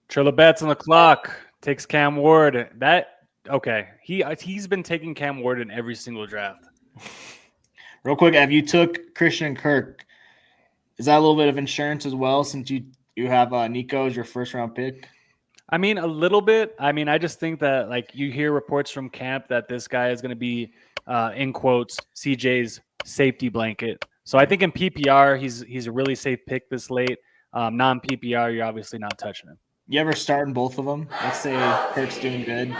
Trilla Betts on the clock. Takes Cam Ward. He's been taking Cam Ward in every single draft. Real quick, have you took Christian Kirk? Is that a little bit of insurance as well, since you have Nico as your first round pick? I mean, a little bit. I mean, I just think that like you hear reports from camp that this guy is going to be, in quotes, CJ's safety blanket. So I think in PPR, he's a really safe pick this late. Non-PPR, you're obviously not touching him. You ever start in both of them? Let's say Kirk's doing good.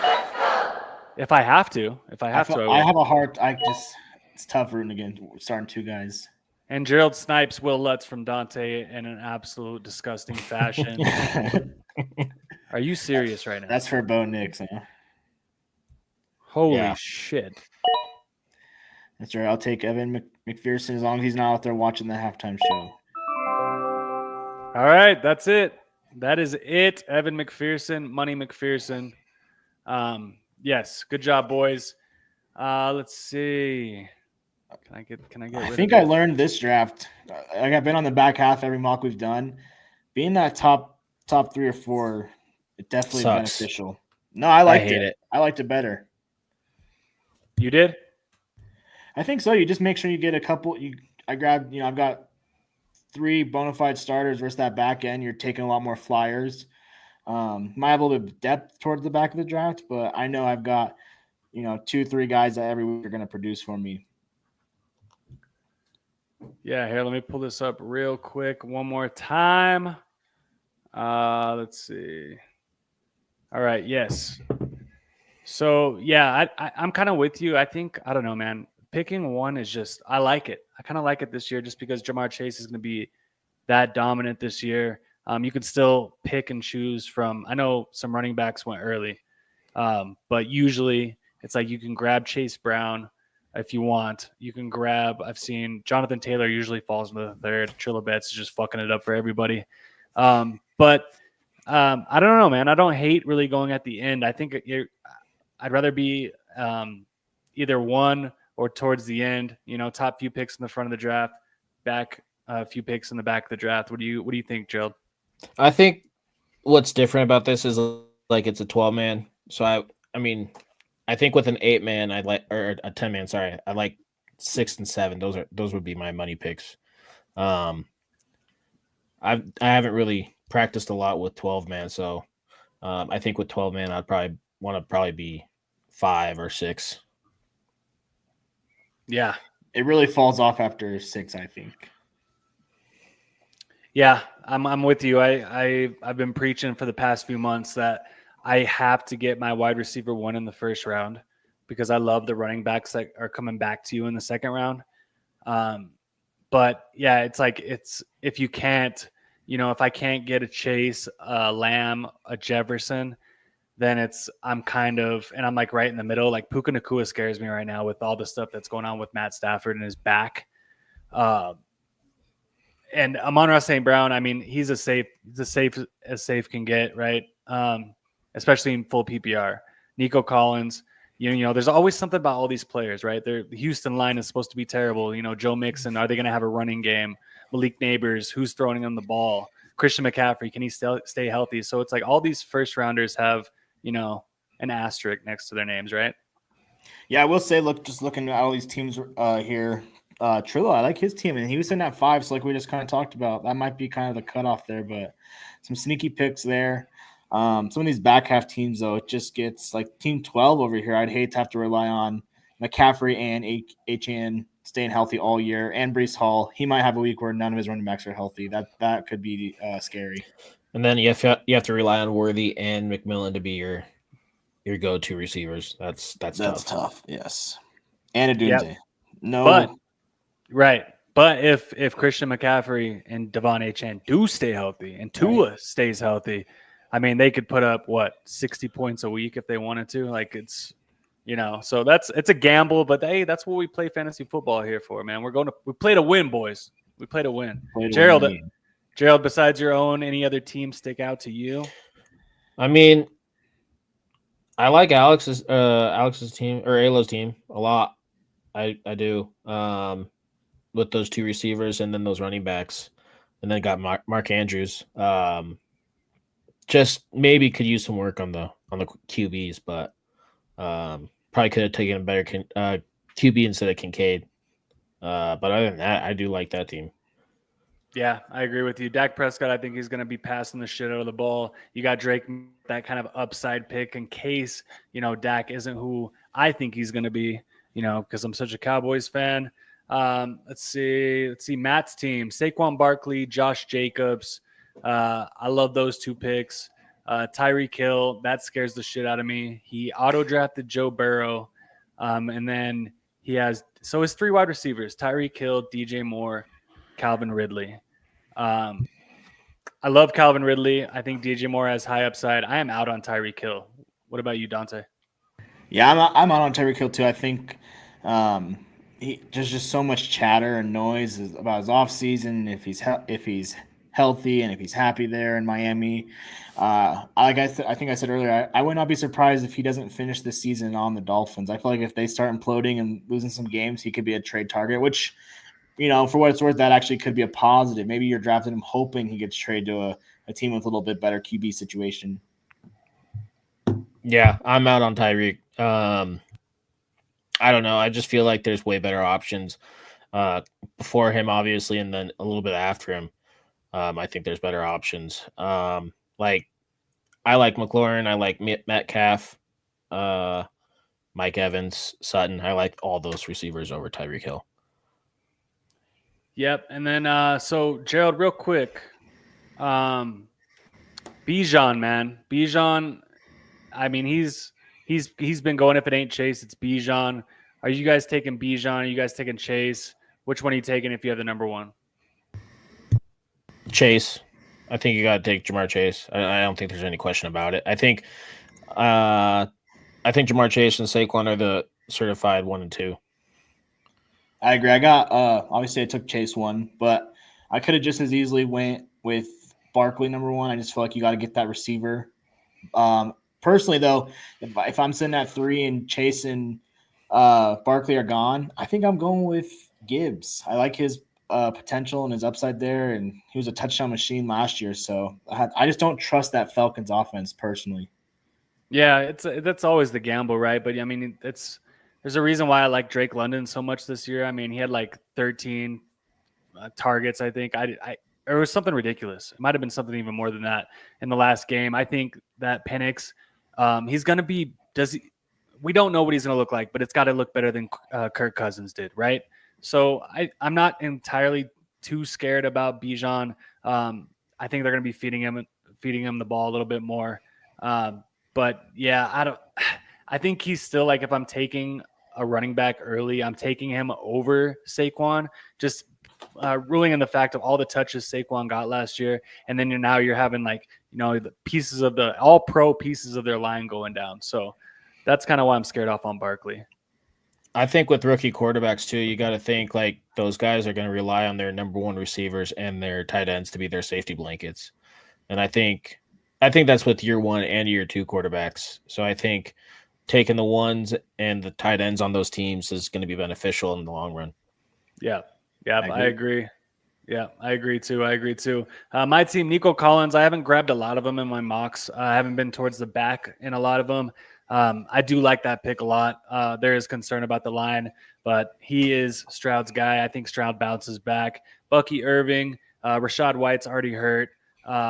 If I have to, I have a heart. It's tough rooting against starting two guys. And Gerald Snipes, Will Lutz from Dante in an absolute disgusting fashion. Are you serious right now? That's for Bo Nix, huh? Holy shit. That's right. I'll take Evan McPherson as long as he's not out there watching the halftime show. All right, that's it. That is it. Evan McPherson, Money McPherson. Yes, good job, boys. Let's see. Can I get? I think I learned this draft. Like I've been on the back half every mock we've done. Being that top 3 or 4, it definitely beneficial. No, I hate it. I liked it better. You did? I think so. You just make sure you get a couple. I've got 3 bona fide starters versus that back end. You're taking a lot more flyers. Might have a little bit of depth towards the back of the draft, but I know I've got 2-3 guys that every week are going to produce for me. Yeah, here, let me pull this up real quick one more time. Let's see. All right, yes. So yeah, I'm kind of with you. I think, I don't know, man. Picking one is just, I like it. I kind of like it this year just because Jamar Chase is going to be that dominant this year. You can still pick and choose from. I know some running backs went early, but usually it's like you can grab Chase Brown if you want. You can grab. I've seen Jonathan Taylor usually falls in the third. Trilla Betts is just fucking it up for everybody. But I don't know, man. I don't hate really going at the end. I think I'd rather be either one or towards the end. Top few picks in the front of the draft, back a few picks in the back of the draft. What do you think, Gerald? I think what's different about this is like it's a 12-man. So I mean, I think with an 8-man, I like, or a 10-man. Sorry, I like 6 and 7. Those would be my money picks. I haven't really practiced a lot with 12-man, so I think with 12-man, I'd probably be 5 or 6. Yeah, it really falls off after 6, I think. Yeah, I'm with you. I've been preaching for the past few months that I have to get my wide receiver 1 in the first round because I love the running backs that are coming back to you in the second round. But yeah, it's like if you can't, if I can't get a Chase, a Lamb, a Jefferson, then I'm like right in the middle. Like Puka Nacua scares me right now with all the stuff that's going on with Matt Stafford and his back. And Amon-Ra St. Brown, I mean, he's as safe as safe can get, right? Especially in full PPR. Nico Collins, there's always something about all these players, right? The Houston line is supposed to be terrible. Joe Mixon, are they going to have a running game? Malik Neighbors, who's throwing him the ball? Christian McCaffrey, can he still stay healthy? So it's like all these first rounders have, an asterisk next to their names, right? Yeah, I will say, just looking at all these teams here, Trillo, I like his team, and he was in at 5, so like we just kind of talked about, that might be kind of the cutoff there, but some sneaky picks there. Some of these back half teams, though, it just gets like Team 12 over here. I'd hate to have to rely on McCaffrey and HN staying healthy all year, and Breece Hall. He might have a week where none of his running backs are healthy. That could be scary. And then you have to rely on Worthy and McMillan to be your go-to receivers. That's tough. Yes, and Adunze. Yep. No, but if Christian McCaffrey and Devon Achane do stay healthy and Tua stays healthy, I mean, they could put up 60 points a week if they wanted to. Like it's, so it's a gamble, but hey, that's what we play fantasy football here for, man. We play to win, boys. We play to win. Gerald, besides your own, any other teams stick out to you? I mean, I like Alex's team or Alo's team a lot. I do. With those 2 receivers and then those running backs, and then got Mark Andrews. Just maybe could use some work on the QBs, but probably could have taken a better QB instead of Kincaid. But other than that, I do like that team. Yeah, I agree with you. Dak Prescott, I think he's going to be passing the shit out of the ball. You got Drake, that kind of upside pick in case, Dak isn't who I think he's going to be, because I'm such a Cowboys fan. Let's see Matt's team: Saquon Barkley, Josh Jacobs. I love those 2 picks. Tyreek Hill, that scares the shit out of me. He auto drafted Joe Burrow. And then he has his 3 wide receivers: Tyreek Hill, DJ Moore, Calvin Ridley. I love Calvin Ridley. I think DJ Moore has high upside. I am out on Tyreek Hill. What about you, Dante? Yeah, I'm out on Tyreek Hill too. I think there's just so much chatter and noise about his offseason, if he's healthy and if he's happy there in Miami. I think I said earlier, I would not be surprised if he doesn't finish this season on the Dolphins. I feel like if they start imploding and losing some games, he could be a trade target, which, for what it's worth, that actually could be a positive. Maybe you're drafting him hoping he gets traded to a team with a little bit better QB situation. Yeah, I'm out on Tyreek. I don't know. I just feel like there's way better options before him, obviously, and then a little bit after him. I think there's better options. Like I like McLaurin. I like Metcalf. Mike Evans, Sutton. I like all those receivers over Tyreek Hill. Yep. And then so Gerald, real quick. Bijan, man. Bijan, I mean, he's been going. If it ain't Chase, it's Bijan. Are you guys taking Bijan? Are you guys taking Chase? Which one are you taking if you have the number one? Chase. I think you got to take Jamar Chase. I don't think there's any question about it. I think Jamar Chase and Saquon are the certified 1 and 2. I agree. I got obviously I took Chase 1, but I could have just as easily went with Barkley number 1. I just feel like you got to get that receiver. Personally, though, if I'm sitting at 3 and Chase and Barkley are gone, I think I'm going with Gibbs. I like his potential and his upside there, and he was a touchdown machine last year. So I just don't trust that Falcons offense personally. Yeah, that's always the gamble, right? But I mean, there's a reason why I like Drake London so much this year. I mean, he had like 13 targets, I think. It was something ridiculous. It might have been something even more than that in the last game. I think that Penix, he's going to be we don't know what he's going to look like, but it's got to look better than Kirk Cousins did, right? So I'm not entirely too scared about Bijan. I think they're going to be feeding him the ball a little bit more. But yeah, I think he's still like, if I'm taking a running back early, I'm taking him over Saquon, just ruling in the fact of all the touches Saquon got last year. And then you're having like, the pieces of the all pro pieces of their line going down. So that's kind of why I'm scared off on Barkley. I think with rookie quarterbacks too, you got to think like those guys are going to rely on their number 1 receivers and their tight ends to be their safety blankets. And I think that's with year 1 and year 2 quarterbacks. So I think taking the ones and the tight ends on those teams is going to be beneficial in the long run. Yeah. I agree. Yeah, I agree too. My team, Nico Collins, I haven't grabbed a lot of them in my mocks. I haven't been towards the back in a lot of them. I do like that pick a lot. There is concern about the line, but he is Stroud's guy. I think Stroud bounces back. Bucky Irving, Rachaad White's already hurt.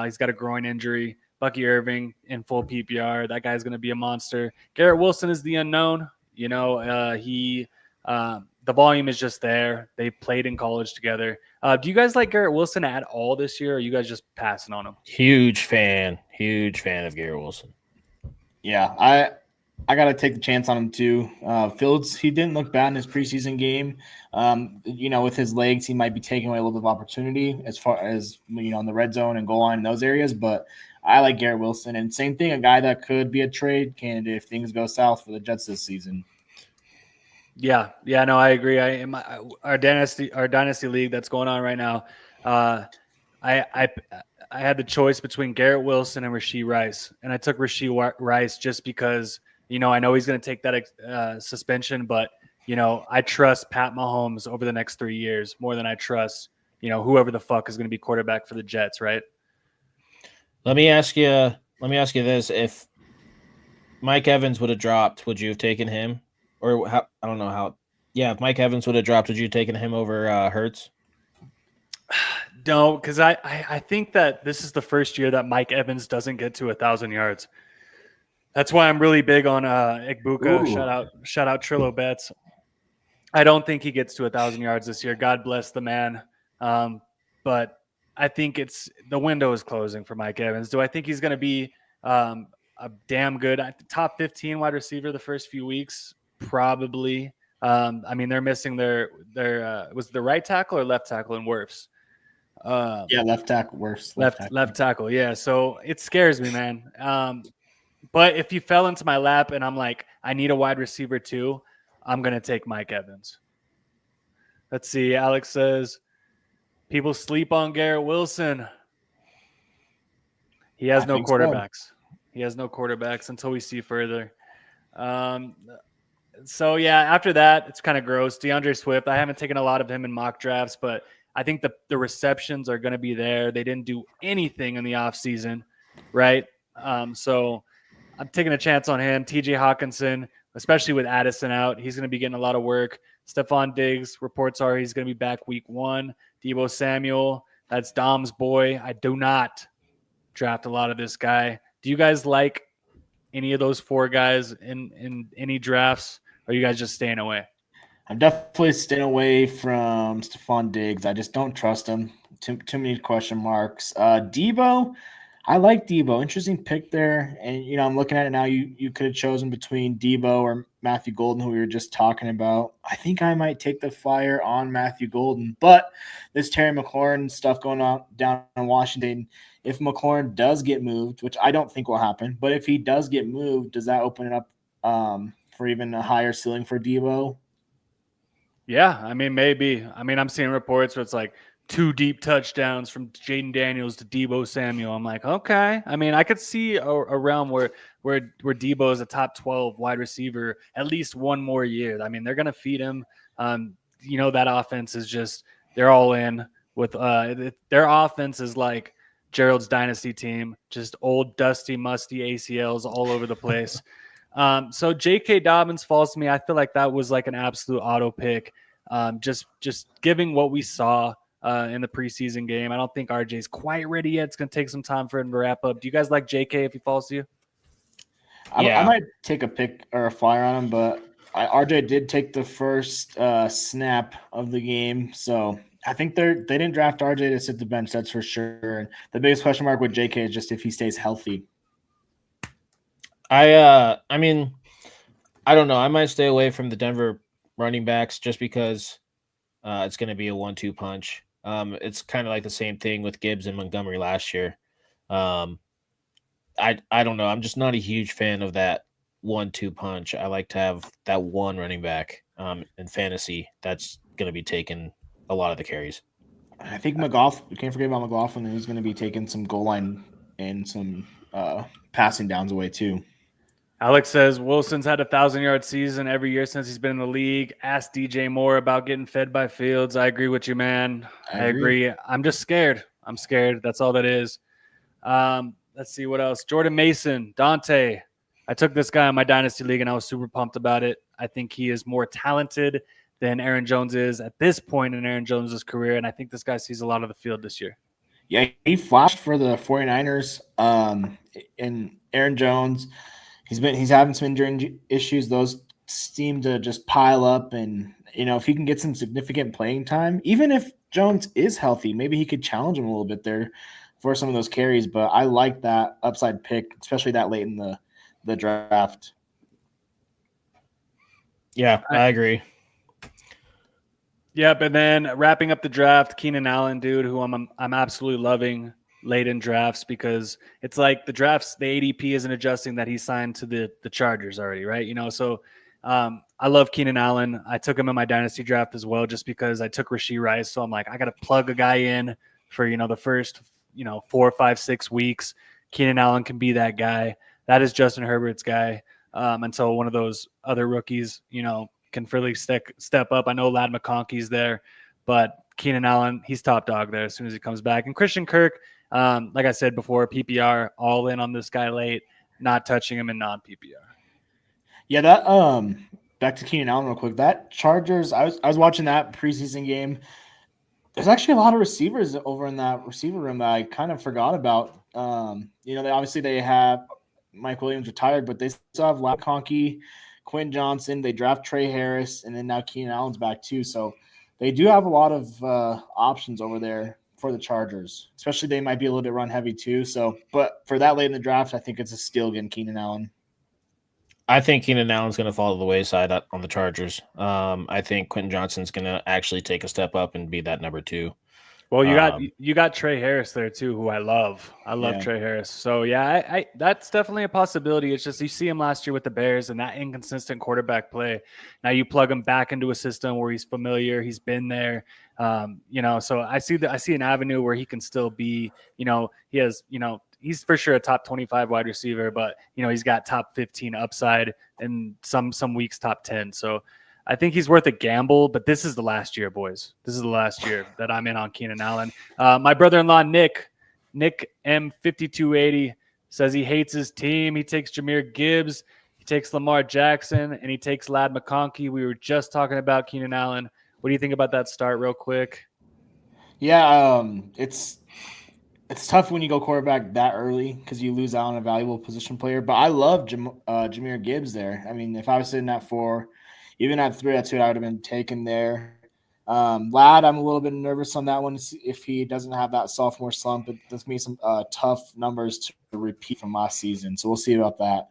He's got a groin injury. Bucky Irving in full PPR. That guy's going to be a monster. Garrett Wilson is the unknown. The volume is just there. They played in college together. Do you guys like Garrett Wilson at all this year, or are you guys just passing on him? Huge fan of Garrett Wilson. Yeah, I got to take the chance on him too. Fields, he didn't look bad in his preseason game. With his legs, he might be taking away a little bit of opportunity as far as, in the red zone and goal line in those areas. But I like Garrett Wilson. And same thing, a guy that could be a trade candidate if things go south for the Jets this season. Yeah, no, I agree. Our dynasty league that's going on right now. I had the choice between Garrett Wilson and Rashee Rice, and I took Rashee Rice just because I know he's going to take that suspension, but I trust Pat Mahomes over the next 3 years more than I trust whoever the fuck is going to be quarterback for the Jets, right? Let me ask you this: if Mike Evans would have dropped, would you have taken him? Or how, I don't know how. Yeah, if Mike Evans would have dropped, would you have taken him over Hurts? No, because I think that this is the first year that Mike Evans doesn't get to 1,000 yards. That's why I'm really big on Igbuka. Ooh. Shout out Trillo Bets. I don't think he gets to 1,000 yards this year. God bless the man. But I think the window is closing for Mike Evans. Do I think he's going to be a damn good top 15 wide receiver the first few weeks? Probably. I mean, they're missing their was it the right tackle or left tackle in Wirfs? Left tackle, worse. Left tackle. Yeah. So it scares me, man. But if you fell into my lap and I'm like, I need a wide receiver too, I'm going to take Mike Evans. Let's see. Alex says people sleep on Garrett Wilson. He has no quarterbacks. He has no quarterbacks until we see further. So yeah, after that, it's kind of gross. DeAndre Swift, I haven't taken a lot of him in mock drafts, but I think the receptions are going to be there. They didn't do anything in the offseason, right? So I'm taking a chance on him. TJ Hawkinson, especially with Addison out, he's going to be getting a lot of work. Stephon Diggs, reports are he's going to be back week 1. Deebo Samuel, that's Dom's boy. I do not draft a lot of this guy. Do you guys like any of those 4 guys in any drafts? Or are you guys just staying away? I'm definitely staying away from Stephon Diggs. I just don't trust him. Too many question marks. Debo, I like Debo. Interesting pick there. And I'm looking at it now. You could have chosen between Debo or Matthew Golden, who we were just talking about. I think I might take the flyer on Matthew Golden, but this Terry McLaurin stuff going on down in Washington. If McLaurin does get moved, which I don't think will happen, but if he does get moved, does that open it up for even a higher ceiling for Debo? Yeah, I mean, maybe. I mean, I'm seeing reports where it's like 2 deep touchdowns from Jaden Daniels to Debo Samuel. I'm like, okay. I mean, I could see a realm where Debo is a top 12 wide receiver at least one more year. I mean, they're gonna feed him. That offense is just they're all in with their offense is like Gerald's dynasty team, just old dusty musty ACLs all over the place. So J.K. Dobbins falls to me. I feel like that was like an absolute auto pick. Just giving what we saw in the preseason game. I don't think RJ's quite ready yet. It's going to take some time for him to wrap up. Do you guys like J.K. if he falls to you? I might take a pick or a flyer on him, but RJ did take the first snap of the game. So I think they didn't draft RJ to sit the bench. That's for sure. And the biggest question mark with J.K. is just if he stays healthy. I mean, I don't know. I might stay away from the Denver running backs just because it's going to be a 1-2 punch. It's kind of like the same thing with Gibbs and Montgomery last year. I don't know. I'm just not a huge fan of that 1-2 punch. I like to have that one running back in fantasy that's going to be taking a lot of the carries. I think McGough, we can't forget about McLaughlin, and he's going to be taking some goal line and some passing downs away too. Alex says Wilson's had a 1,000-yard season every year since he's been in the league. Ask DJ Moore about getting fed by Fields. I agree with you, man. I agree. I'm just scared. I'm scared. That's all that is. Let's see what else. Jordan Mason, Dante. I took this guy in my dynasty league, and I was super pumped about it. I think he is more talented than Aaron Jones is at this point in Aaron Jones' career, and I think this guy sees a lot of the field this year. Yeah, he flashed for the 49ers. And Aaron Jones, he's having some injury issues. Those seem to just pile up, and if he can get some significant playing time, even if Jones is healthy, maybe he could challenge him a little bit there for some of those carries. But I like that upside pick, especially that late in the draft. Yeah, I agree. Yep, and then wrapping up the draft, Keenan Allen, dude, who I'm absolutely loving late in drafts because it's like the drafts, the ADP isn't adjusting that he signed to the Chargers already, right? So I love Keenan Allen. I took him in my dynasty draft as well just because I took Rashee Rice. So I'm like, I got to plug a guy in for, the first, 4, 5, 6 weeks. Keenan Allen can be that guy. That is Justin Herbert's guy until one of those other rookies, can really step up. I know Ladd McConkey's there, but Keenan Allen, he's top dog there as soon as he comes back. And Christian Kirk, like I said before, PPR, all in on this guy late, not touching him in non-PPR. Yeah, that back to Keenan Allen real quick. That Chargers, I was watching that preseason game. There's actually a lot of receivers over in that receiver room that I kind of forgot about. They have Mike Williams retired, but they still have Ladd McConkey, Quinn Johnson. They draft Trey Harris, and then now Keenan Allen's back too. So they do have a lot of options over there for the Chargers. Especially they might be a little bit run heavy too. So, but for that late in the draft, I think it's a steal getting Keenan Allen. I think Keenan Allen's going to fall to the wayside on the Chargers. I think Quentin Johnson's going to actually take a step up and be that number 2. Well, you got Trey Harris there too, who I love. I love Trey Harris. So yeah, I that's definitely a possibility. It's just you see him last year with the Bears and that inconsistent quarterback play. Now you plug him back into a system where he's familiar, he's been there. So I see an avenue where he can still be. He has he's for sure a top 25 wide receiver, but he's got top 15 upside and some weeks top 10. So I think he's worth a gamble, but this is the last year, boys. This is the last year that I'm in on Keenan Allen. My brother-in-law, Nick M5280 says he hates his team. He takes Jahmyr Gibbs, he takes Lamar Jackson, and he takes Ladd McConkey. We were just talking about Keenan Allen. What do you think about that start real quick? Yeah, it's it's tough when you go quarterback that early because you lose out on a valuable position player. But I love Jahmyr Gibbs there. I mean, if I was sitting at 4, even at 3, that's who I would have been taken there. Ladd, I'm a little bit nervous on that one if he doesn't have that sophomore slump. It does me some tough numbers to repeat from last season. So we'll see about that.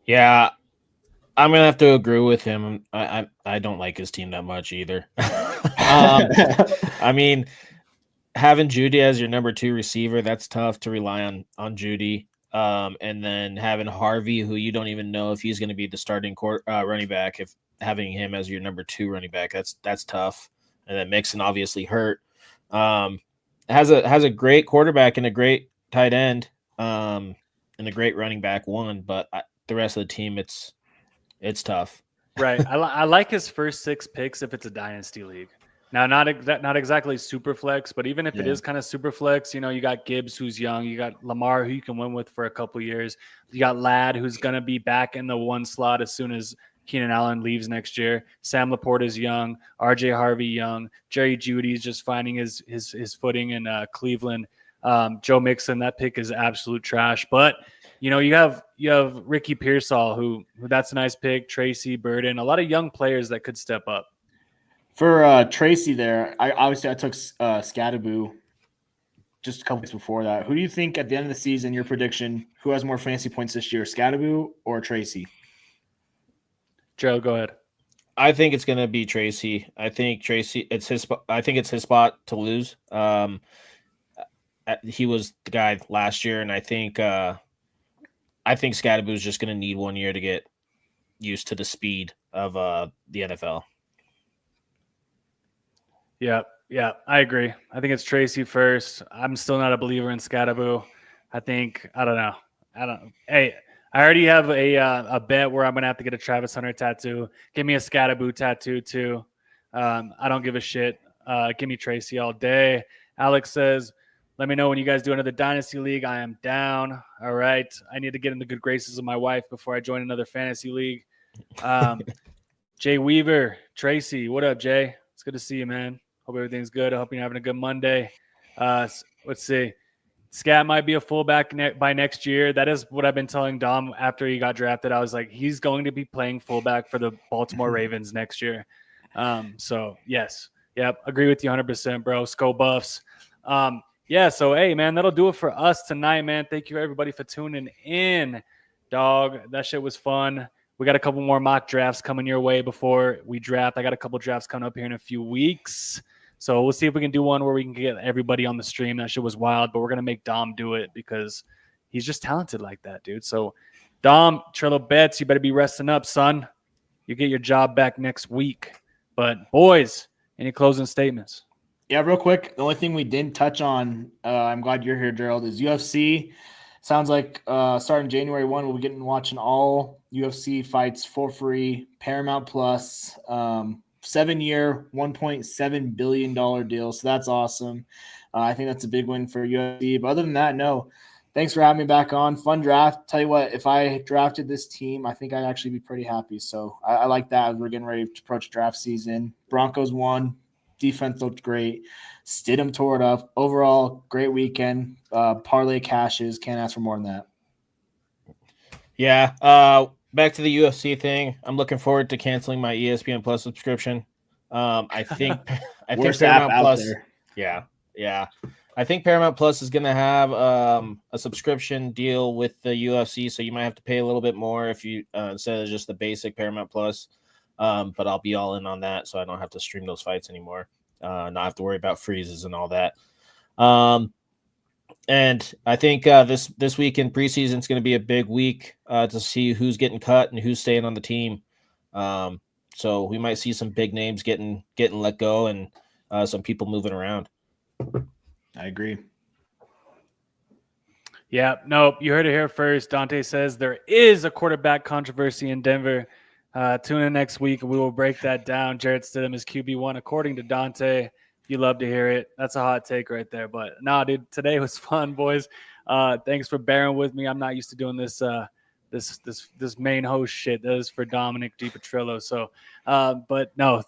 Yeah, I'm gonna have to agree with him. I don't like his team that much either. I mean, having Judy as your number 2 receiver, that's tough to rely on Judy. And then having Harvey, who you don't even know if he's going to be the starting running back, if having him as your number 2 running back, that's tough. And then Mixon obviously hurt. Has a great quarterback and a great tight end, and a great running back 1, but the rest of the team, it's tough. Right. I like his first 6 picks if it's a dynasty league. Now, not exactly super flex, but even if it is kind of super flex, you got Gibbs, who's young. You got Lamar, who you can win with for a couple years. You got Ladd, who's going to be back in the 1 slot as soon as Keenan Allen leaves next year. Sam Laporte is young. RJ Harvey young. Jerry Jeudy's just finding his footing in Cleveland. Joe Mixon, that pick is absolute trash. But you have Ricky Pearsall, who that's a nice pick. Tracy Burden, a lot of young players that could step up. For Tracy there, I took Scadaboo just a couple weeks before that. Who do you think at the end of the season, your prediction, who has more fantasy points this year, Scadaboo or Tracy? Joe, go ahead. I think it's going to be Tracy. I think it's his spot to lose. He was the guy last year, and I think Scadaboo is just going to need 1 year to get used to the speed of the NFL. Yeah, I agree. I think it's Tracy first. I'm still not a believer in Scadaboo. I don't know. Hey, I already have a bet where I'm going to have to get a Travis Hunter tattoo. Give me a Scadaboo tattoo too. I don't give a shit. Give me Tracy all day. Alex says, let me know when you guys do another Dynasty League. I am down. All right. I need to get in the good graces of my wife before I join another fantasy league. Jay Weaver, Tracy, what up, Jay? It's good to see you, man. Hope everything's good. I hope you're having a good Monday. Let's see. Scat might be a fullback by next year. That is what I've been telling Dom after he got drafted. I was like, he's going to be playing fullback for the Baltimore Ravens next year. So, yes. Yep, agree with you 100%, bro. Skull Buffs. So, hey, man, that'll do it for us tonight, man. Thank you, everybody, for tuning in, dog. That shit was fun. We got a couple more mock drafts coming your way before we draft. I got a couple drafts coming up here in a few weeks. So we'll see if we can do one where we can get everybody on the stream. That shit was wild, but we're going to make Dom do it because he's just talented like that, dude. So, Dom, Trello Bets, you better be resting up, son. You get your job back next week. But, boys, any closing statements? Yeah, real quick. The only thing we didn't touch on, I'm glad you're here, Gerald, is UFC. Sounds like starting January 1, we'll be watching all UFC fights for free. Paramount Plus, 7-year, $1.7 billion deal. So that's awesome. I think that's a big win for UFC. But other than that, no. Thanks for having me back on. Fun draft. Tell you what, if I drafted this team, I think I'd actually be pretty happy. So I like that as we're getting ready to approach draft season. Broncos won. Defense looked great. Stidham tore it up. Overall, great weekend. Parlay cashes. Can't ask for more than that. Yeah. Back to the UFC thing. I'm looking forward to canceling my ESPN Plus subscription. I think Paramount Plus. There. Yeah. I think Paramount Plus is going to have a subscription deal with the UFC, so you might have to pay a little bit more if you instead of just the basic Paramount Plus. But I'll be all in on that, so I don't have to stream those fights anymore. Not have to worry about freezes and all that. And I think this week in preseason is going to be a big week to see who's getting cut and who's staying on the team. So we might see some big names getting let go and some people moving around. I agree. Yeah, no, you heard it here first. Dante says there is a quarterback controversy in Denver. Tune in next week and we will break that down. Jarrett Stidham is QB1 according to Dante. You love to hear it. That's a hot take right there. But nah, dude, today was fun, boys. Thanks for bearing with me. I'm not used to doing this this main host shit. That is for Dominic DiPetrillo. So, but no,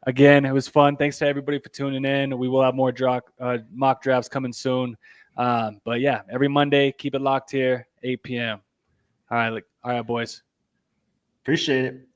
Again, it was fun. Thanks to everybody for tuning in. We will have more mock drafts coming soon. But yeah, every Monday, keep it locked here, 8 p.m. All right, boys. Appreciate it.